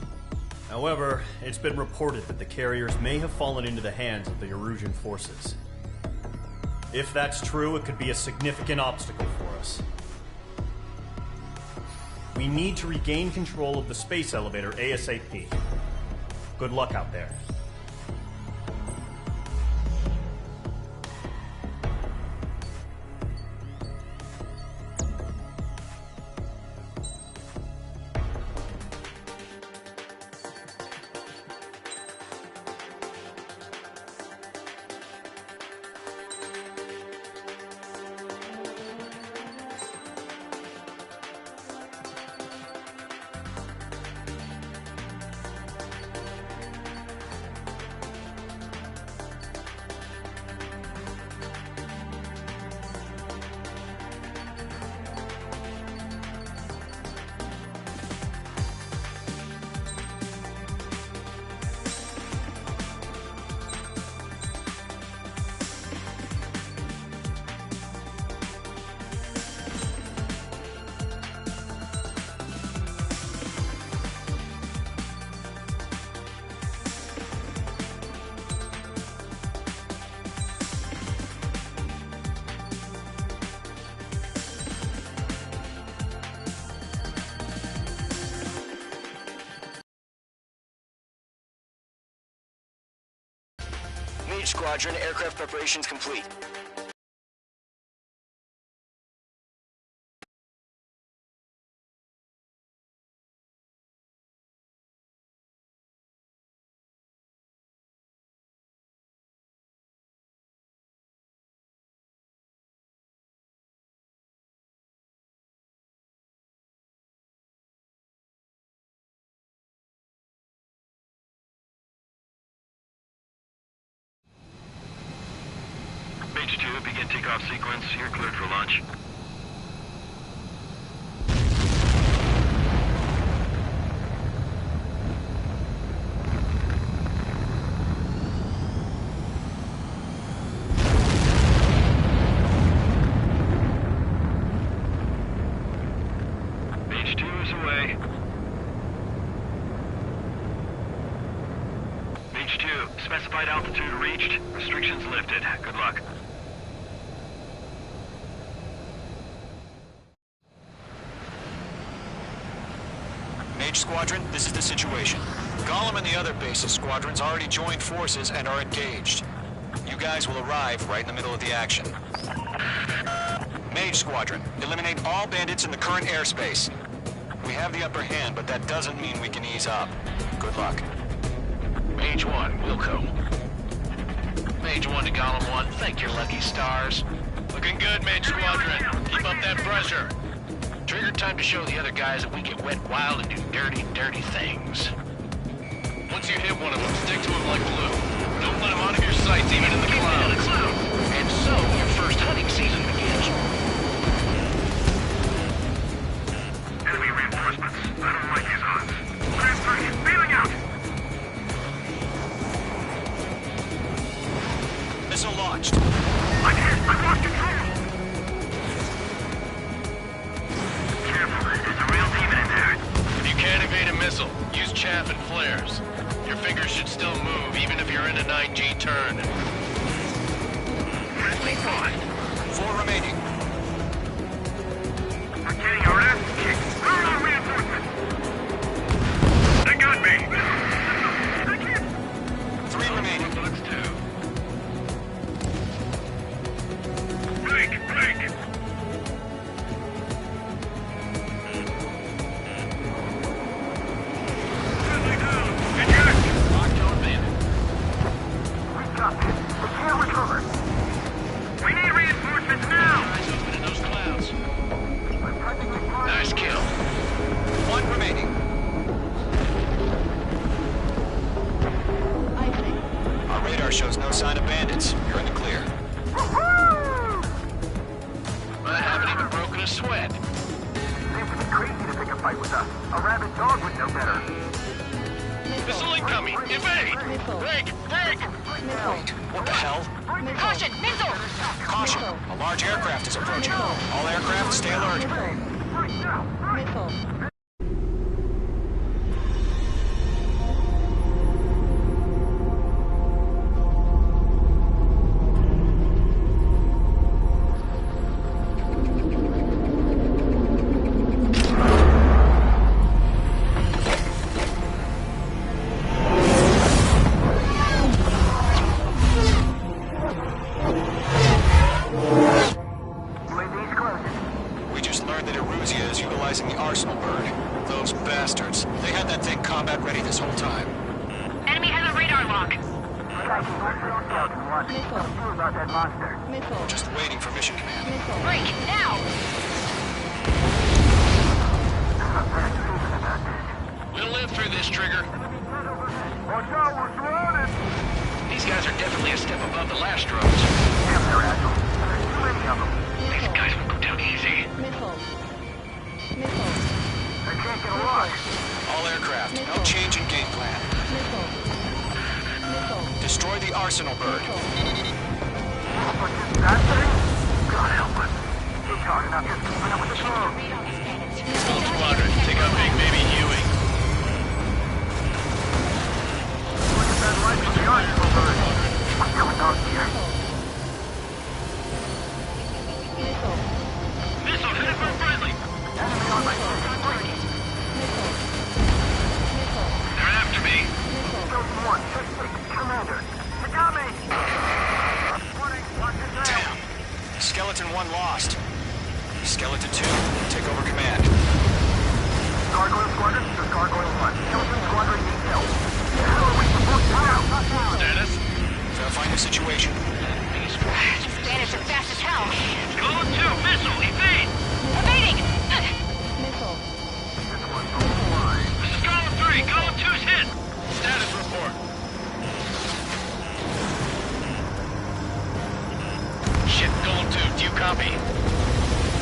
However, it's been reported that the carriers may have fallen into the hands of the Erusian forces. If that's true, it could be a significant obstacle for us. We need to regain control of the space elevator ASAP. Good luck out there. Squadron, aircraft preparations complete. H2, begin takeoff sequence. You're cleared for launch. H2 is away. H2, specified altitude reached. Restrictions lifted. Good luck. Squadron, this is the situation. Gollum and the other base's squadrons already joined forces and are engaged. You guys will arrive right in the middle of the action. Mage Squadron, eliminate all bandits in the current airspace. We have the upper hand, but that doesn't mean we can ease up. Good luck. Mage 1, Wilco. Mage 1 to Gollum 1, thank your lucky stars. Looking good, Mage Squadron. Keep up that pressure. Trigger time to show the other guys that we get wet wild and do dirty, dirty things. Once you hit one of them, stick to him like glue. Don't let him out of your sights, even in the clouds. And so, your first hunting season begins. Enemy reinforcements. I don't like these odds. Last 3, bailing out. Missile launched. I'm hit. I've lost control. Careful. There's a real demon in there. If you can't evade a missile, use chaff and flares. Your fingers should still move, even if you're in a 9G turn. 4 remaining. We're getting our ass kicked. Where are our reinforcements? They got me. 3 remaining. Bugs 2. Break. We need reinforcements now! Eyes open in those clouds. Nice kill. 1 remaining. Our radar shows no sign of bandits. You're in the clear. I haven't even broken a sweat. Seems to be crazy to pick a fight with us. A rabid dog would know better. Missile incoming! Evade! Break! Wait, what the hell? Caution! Missile! Caution! A large aircraft is approaching. All aircraft, stay alert. Just waiting for mission command. Break, now! We'll live through this, Trigger. Watch out, we're surrounded! These guys are definitely a step above the last drones. Damn, they're agile. There's too many of them. These guys will go down easy. They can't get away. All aircraft, no change in game plan. Destroy the arsenal bird. That thing? God help us. He's hard enough just keeping up with the drone. All squadron, take out Big Baby Ewing. Look at that light from the arsenal bird. What's going on here? Missile, hit it for friendly. Enemy on my side. They're after me. Skeleton 1, 6-6, Commander. They got me! Damn. Skeleton 1 lost. Skeleton 2, take over command. Gargoyle Squadron, this is Gargoyle 1. Skeleton Squadron needs help. How are we supposed to now? Status? Verifying the situation. These bandits are fast as hell. Golem 2, missile, evade! Evading! This is Golem 3, Golem 2's hit! Status report. Shit, Golem 2, do you copy?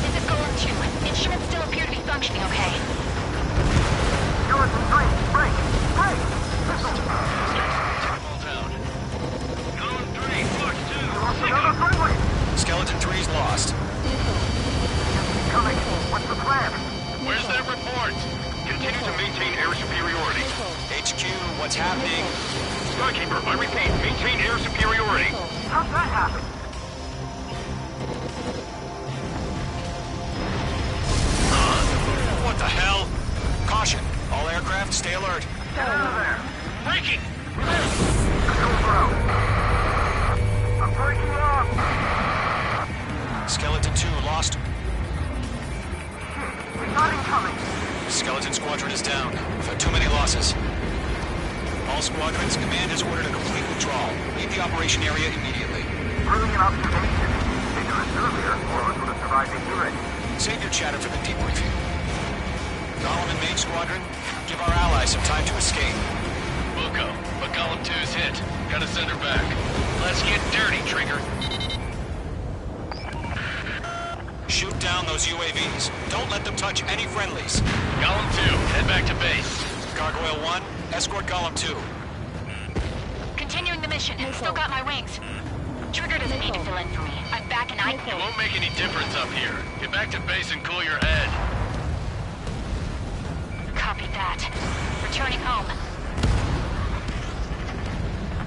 This is Golem 2. Instruments still appear to be functioning okay. Skeleton 3, break! Break! Missile! All down. Golem 3, Fox 2, Another friendly! Skeleton 3's lost. Coming. What's the plan? Where's that report? Continue to maintain air superiority. HQ, what's happening? Skykeeper, I repeat, maintain air superiority. How'd that happen? What the hell? Caution, all aircraft squadron is down. We've had too many losses. All squadrons, command has ordered a complete withdrawal. Leave the operation area immediately. Brilliant observation. Ignorance earlier, or us would have survived ignorance. Save your chatter for the debriefing. Golem and Main Squadron, give our allies some time to escape. Wilco, but Golem 2's hit. Gotta send her back. Let's get dirty, Trigger. Shoot down those UAVs. Don't let them touch any friendlies. Golem 2, head back to base. Gargoyle 1, escort Golem 2. Continuing the mission. Still got my wings. Trigger doesn't need to fill in for me. I'm back in It Idaho. won't make any difference up here. Get back to base and cool your head. Copy that. Returning home.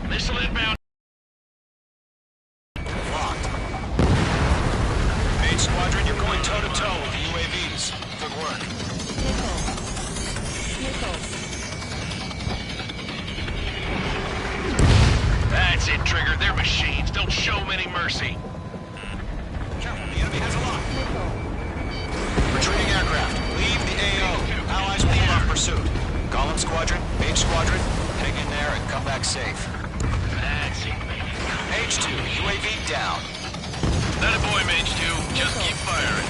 Missile inbound. Locked. Main Squadron, you're going toe-to-toe with the UAVs. Good work. That's it, Trigger. They're machines. Don't show them any mercy. Careful, the enemy has a lock. Retreating aircraft. Leave the AO. Allies will hold off pursuit. Golem Squadron, Main Squadron, hang in there and come back safe. That's it, baby. H2, UAV down. Not a boy, Mage 2. Just keep firing.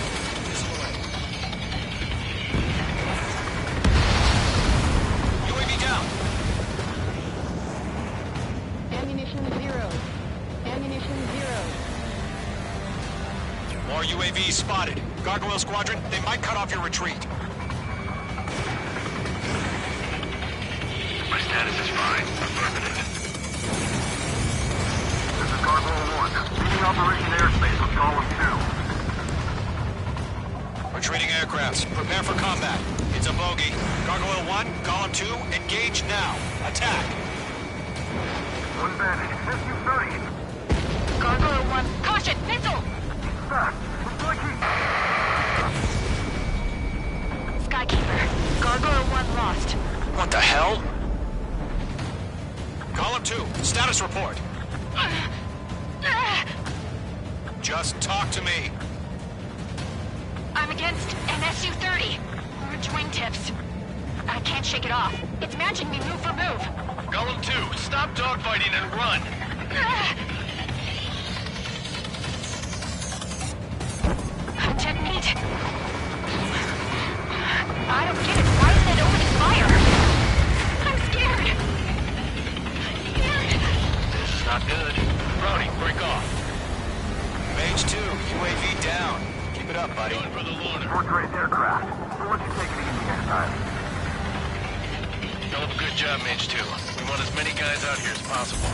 UAV down. Ammunition 0. Ammunition 0. More UAVs spotted. Gargoyle Squadron, they might cut off your retreat. My status is fine. Affirmative. This is Gargoyle 1. Leading Operation Airspace with Golem 2. Retreating aircrafts, prepare for combat. It's a bogey. Gargoyle 1, Golem 2, engage now. Attack. One bandit. SU-30. Gargoyle 1. Caution! Missile! Fast. Looks like he... Skykeeper. Gargoyle 1 lost. What the hell? Golem 2, status report. Just talk to me. I'm against an SU-30. Orange wingtips. I can't shake it off. It's matching me move for move. Golem 2, stop dogfighting and run. Jet meat. I don't get it. Why is that opening fire? I'm scared. This is not good. Brownie, break off. Mage 2, UAV down. Keep it up, buddy. Going for the lunar. Portrait aircraft. We'll let you take it easy next time. Hell of a good job, Mage 2. We want as many guys out here as possible.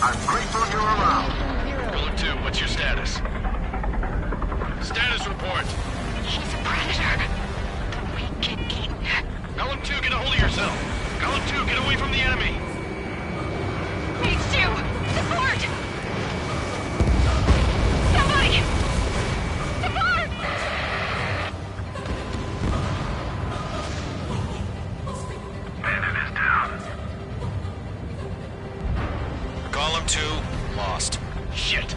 I'm grateful you're around. Golem 2, what's your status? Status report. He's a predator. The weak get eaten. Golem 2, get a hold of yourself. Golem 2, get away from the enemy. Mage 2, support! Somebody! Support! Bandit is down. Golem 2, lost. Shit.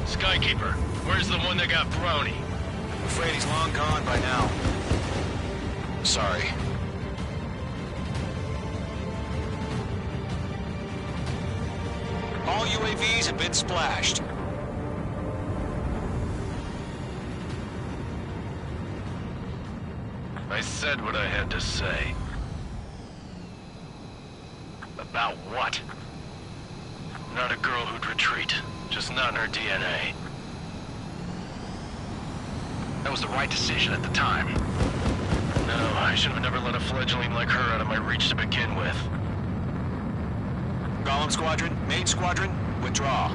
Skykeeper, where's the one that got Brownie? I'm afraid he's long gone by now. Sorry. All UAVs have been splashed. I said what I had to say. About what? Not a girl who'd retreat. Just not in her DNA. That was the right decision at the time. No, I should have never let a fledgling like her out of my reach to begin with. Golem Squadron, Main Squadron, withdraw.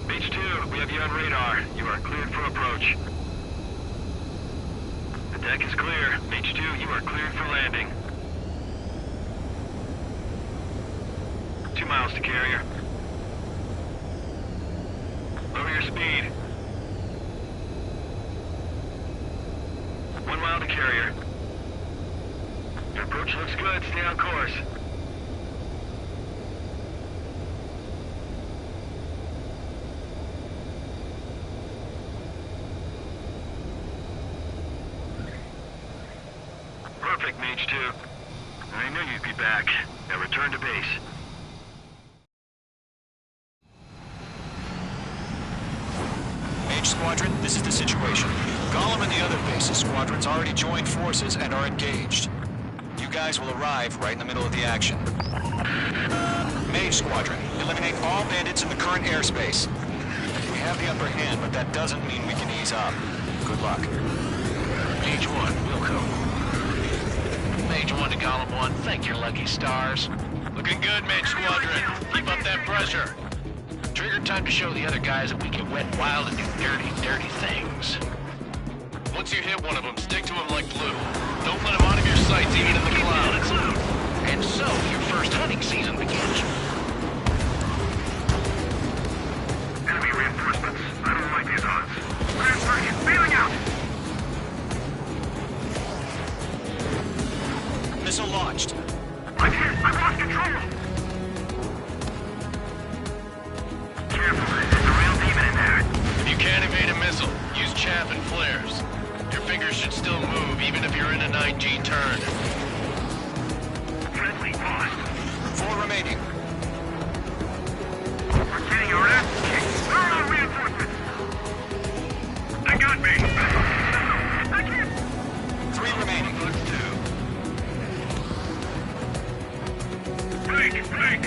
H2, we have you on radar. You are cleared for approach. The deck is clear. H2, you are cleared for landing. 2 miles to carrier. Lower your speed. 1 mile to carrier. Your approach looks good. Stay on course. Perfect, Mage 2. I knew you'd be back. Now return to base. Mage Squadron, this is the situation. Gollum and the other bases squadrons already joined forces and are engaged. You guys will arrive right in the middle of the action. Mage Squadron, eliminate all bandits in the current airspace. We have the upper hand, but that doesn't mean we can ease up. Good luck. Mage 1, Wilco. Mage 1 to Gollum 1, thank your lucky stars. Looking good, Mage Squadron. Keep up that pressure. Trigger time to show the other guys that we get wet and wild and do dirty, dirty things. Once you hit one of them, stick to him like glue. Don't let him out of your sights, even in the clouds. And so, your first hunting season begins. Enemy reinforcements. I don't like these odds. Reinforcements bailing out! Missile launched. I'm hit! I've lost control! Careful, there's a real demon in there. If you can't evade a missile, use chaff and flares. Your fingers should still move, even if you're in a 9G turn. Friendly lost. 4 remaining. We're getting our ass kicked. Where are our reinforcements? They got me! I can't... 3 remaining. Break! Break!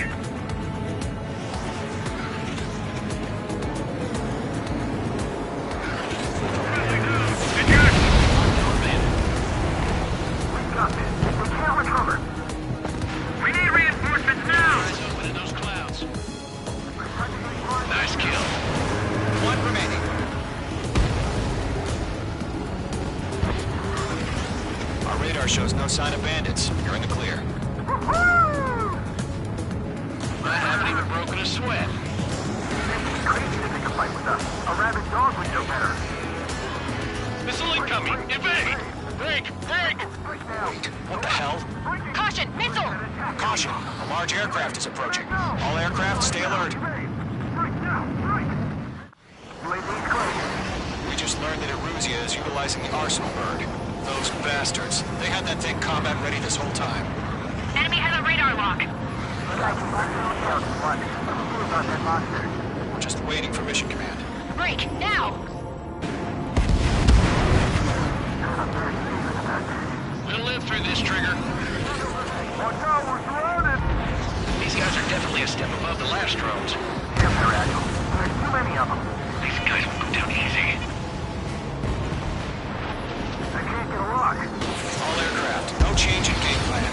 Shows no sign of bandits. You're in the clear. I haven't even broken a sweat. It's crazy to take a fight with us. A rabid dog would know better. Missile incoming! Evade! Break! Break! Wait, what the hell? Caution! Missile! Caution! A large aircraft is approaching. All aircraft, stay alert. We just learned that Eruzia is utilizing the Arsenal bird. Those bastards. They had that thing combat ready this whole time. Enemy has a radar lock. We're just waiting for mission command. Break! Now! We'll live through this, Trigger. Watch out, we're surrounded! These guys are definitely a step above the last drones. Yep, they're agile. There's too many of them. These guys will go down easy. I can't get a lock. All aircraft, no change in game plan.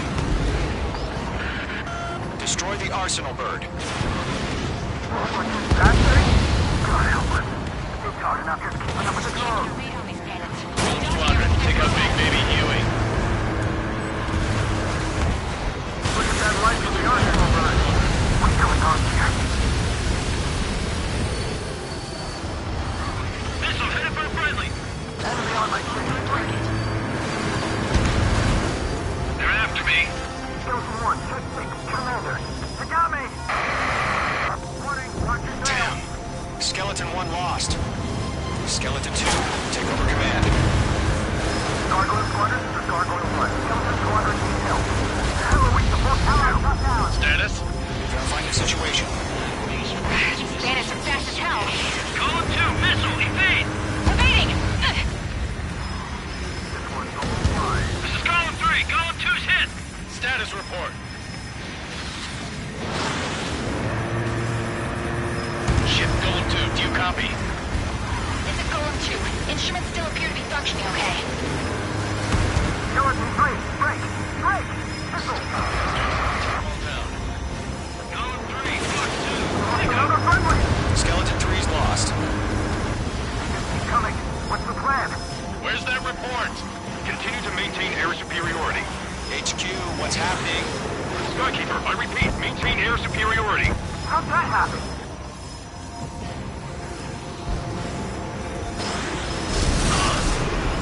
Destroy the Arsenal bird. What's this, that thing? God help us. It's hard enough just keeping up with the drones. Gold Squadron, take out Big Baby Huey. Look at that light from the Arsenal bird. What's going on here? Missile headed for friendly. Enemy on my six. They're after me. Skeleton 1, check 6, Commander. They got me! Warning, watch your Damn! Skeleton 1 lost. Skeleton 2, take over command. Gargoyle Squadron, this is Gargoyle 1. Skeleton Squadron needs help. The hell are we supposed to do? Status? Verifying the situation. Bandits are fast as hell. Column 2, missile, evade! Evading! This is Column 3, Column 2's hit! Status report. Ship Golem 2, do you copy? This is Golem 2. Instruments still appear to be functioning okay. Skeleton 3, break! Break! Missile! Column 3, Fox 2. Take out a friendly! Skeleton 3's lost. Keep coming. What's the plan? Where's that report? Continue to maintain air superiority. HQ, what's happening? Skykeeper, I repeat, maintain air superiority. that happen?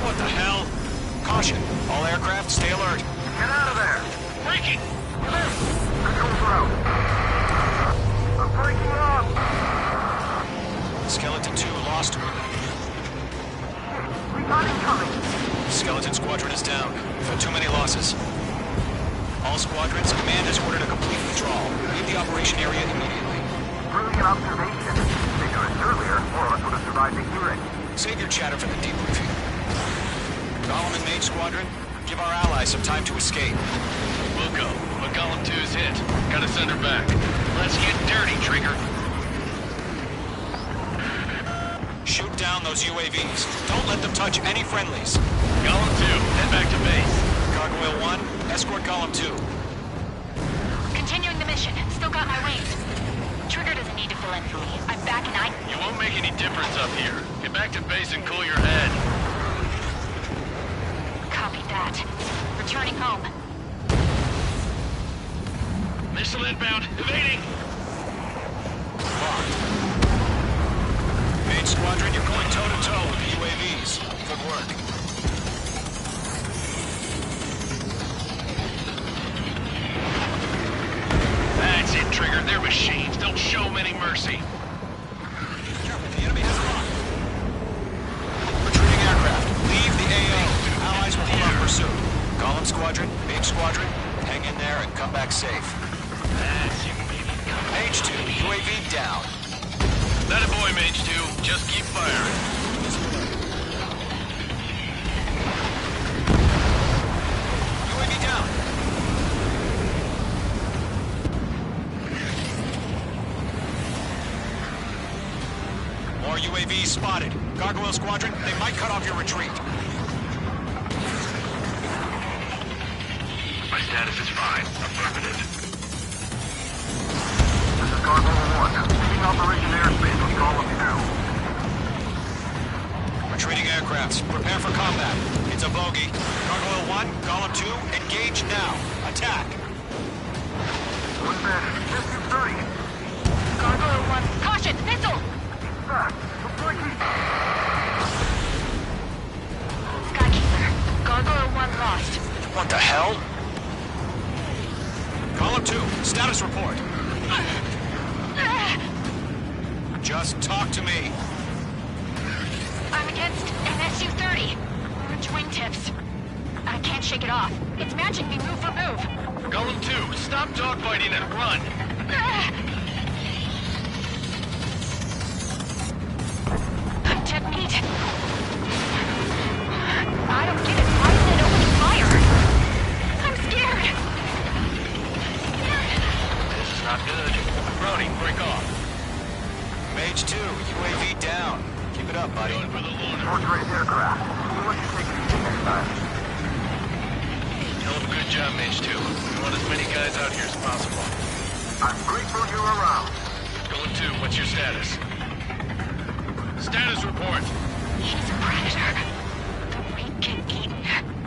What the hell? Caution. All aircraft, stay alert. Get out of there! Breaking! Controls are out. I'm breaking up! Skeleton 2 lost. We got incoming! Skeleton Squadron is down. We've had too many losses. All squadrons, command has ordered a complete withdrawal. Leave the operation area immediately. Brilliant observation. Ignorance earlier, more of us would have survived the hearing. Save your chatter for the debriefing. Golem and Mage Squadron, give our allies some time to escape. We'll go, but Column 2's hit. Gotta send her back. Let's get dirty, Trigger. Shoot down those UAVs. Don't let them touch any friendlies. Column 2, head back to base. Gargoyle 1, escort Column 2. Continuing the mission. Still got my wings. Trigger doesn't need to fill in for me. I'm back and You won't make any difference up here. Get back to base and cool your head. Copy that. Returning home. Missile inbound. Evading. Mage Squadron, you're going toe-to-toe with the UAVs. Good work. That's it, Trigger. They're machines. Don't show them any mercy. The enemy has a lock. Retreating aircraft. Leave the AO. Allies will hold up pursuit. Golem Squadron, Mage Squadron, hang in there and come back safe. That's you, baby. Mage 2, UAV down. That a boy, Mage 2. Just keep firing. UAV down. More UAVs spotted. Gargoyle Squadron, they might cut off your retreat. My status is fine. Affirmative. This is Gargoyle 1. Leading Operation Airspace with Column 2. Retreating aircrafts, prepare for combat. It's a bogey. Gargoyle 1, Column 2, engage now. Attack. One bandit. Distance 30. Gargoyle 1. Caution! Missile! Back. We're breaking. Skykeeper. Gargoyle 1 lost. What the hell? Column 2, status report. Just talk to me. I'm against NSU-30. Orange wingtips. I can't shake it off. It's matching me move for move. Golem 2, stop dogfighting and run. I'm dead meat. I don't get it. Why isn't it opening fire? I'm scared. This is not good. Brody, break off. Mage 2, UAV down. Keep it up, buddy. Going for the loader. Fourth-rate aircraft. We'll let you take it easy next time. Hell of a good job, Mage 2. We want as many guys out here as possible. I'm grateful you're around. Golem 2, what's your status? Status report. He's a predator. The weak get eaten.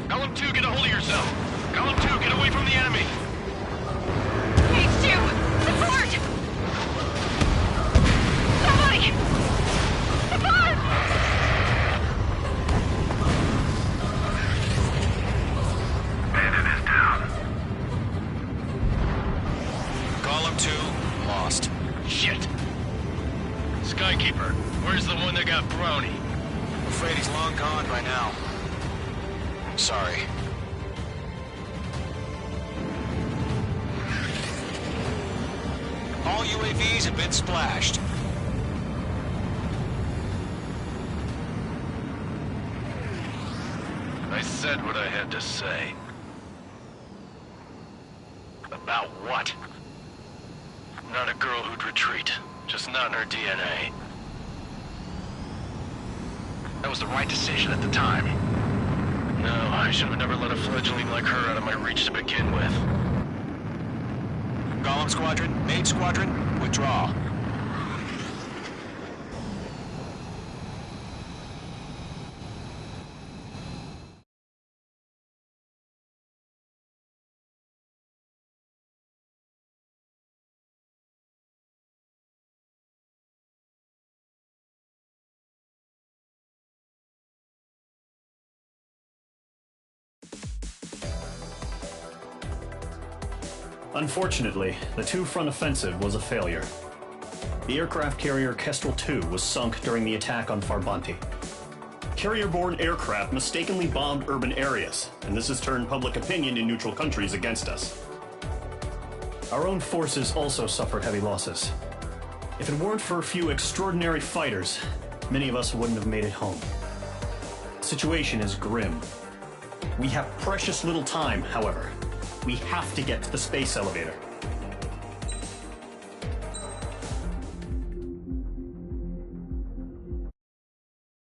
Golem 2, get a hold of yourself. Golem 2, get away from the enemy. Mage 2! Support! Somebody! Support! Bandit is down. Column 2, lost. Shit. Skykeeper, where's the one that got Brownie? I'm afraid he's long gone by now. Sorry. All UAVs have been splashed. I said what I had to say. About what? Not a girl who'd retreat. Just not in her DNA. That was the right decision at the time. No, I should have never let a fledgling like her out of my reach to begin with. Golem Squadron, Mage Squadron, withdraw. Unfortunately, the two-front offensive was a failure. The aircraft carrier Kestrel 2 was sunk during the attack on Farbanti. Carrier-borne aircraft mistakenly bombed urban areas, and this has turned public opinion in neutral countries against us. Our own forces also suffered heavy losses. If it weren't for a few extraordinary fighters, many of us wouldn't have made it home. The situation is grim. We have precious little time, however. We have to get to the space elevator.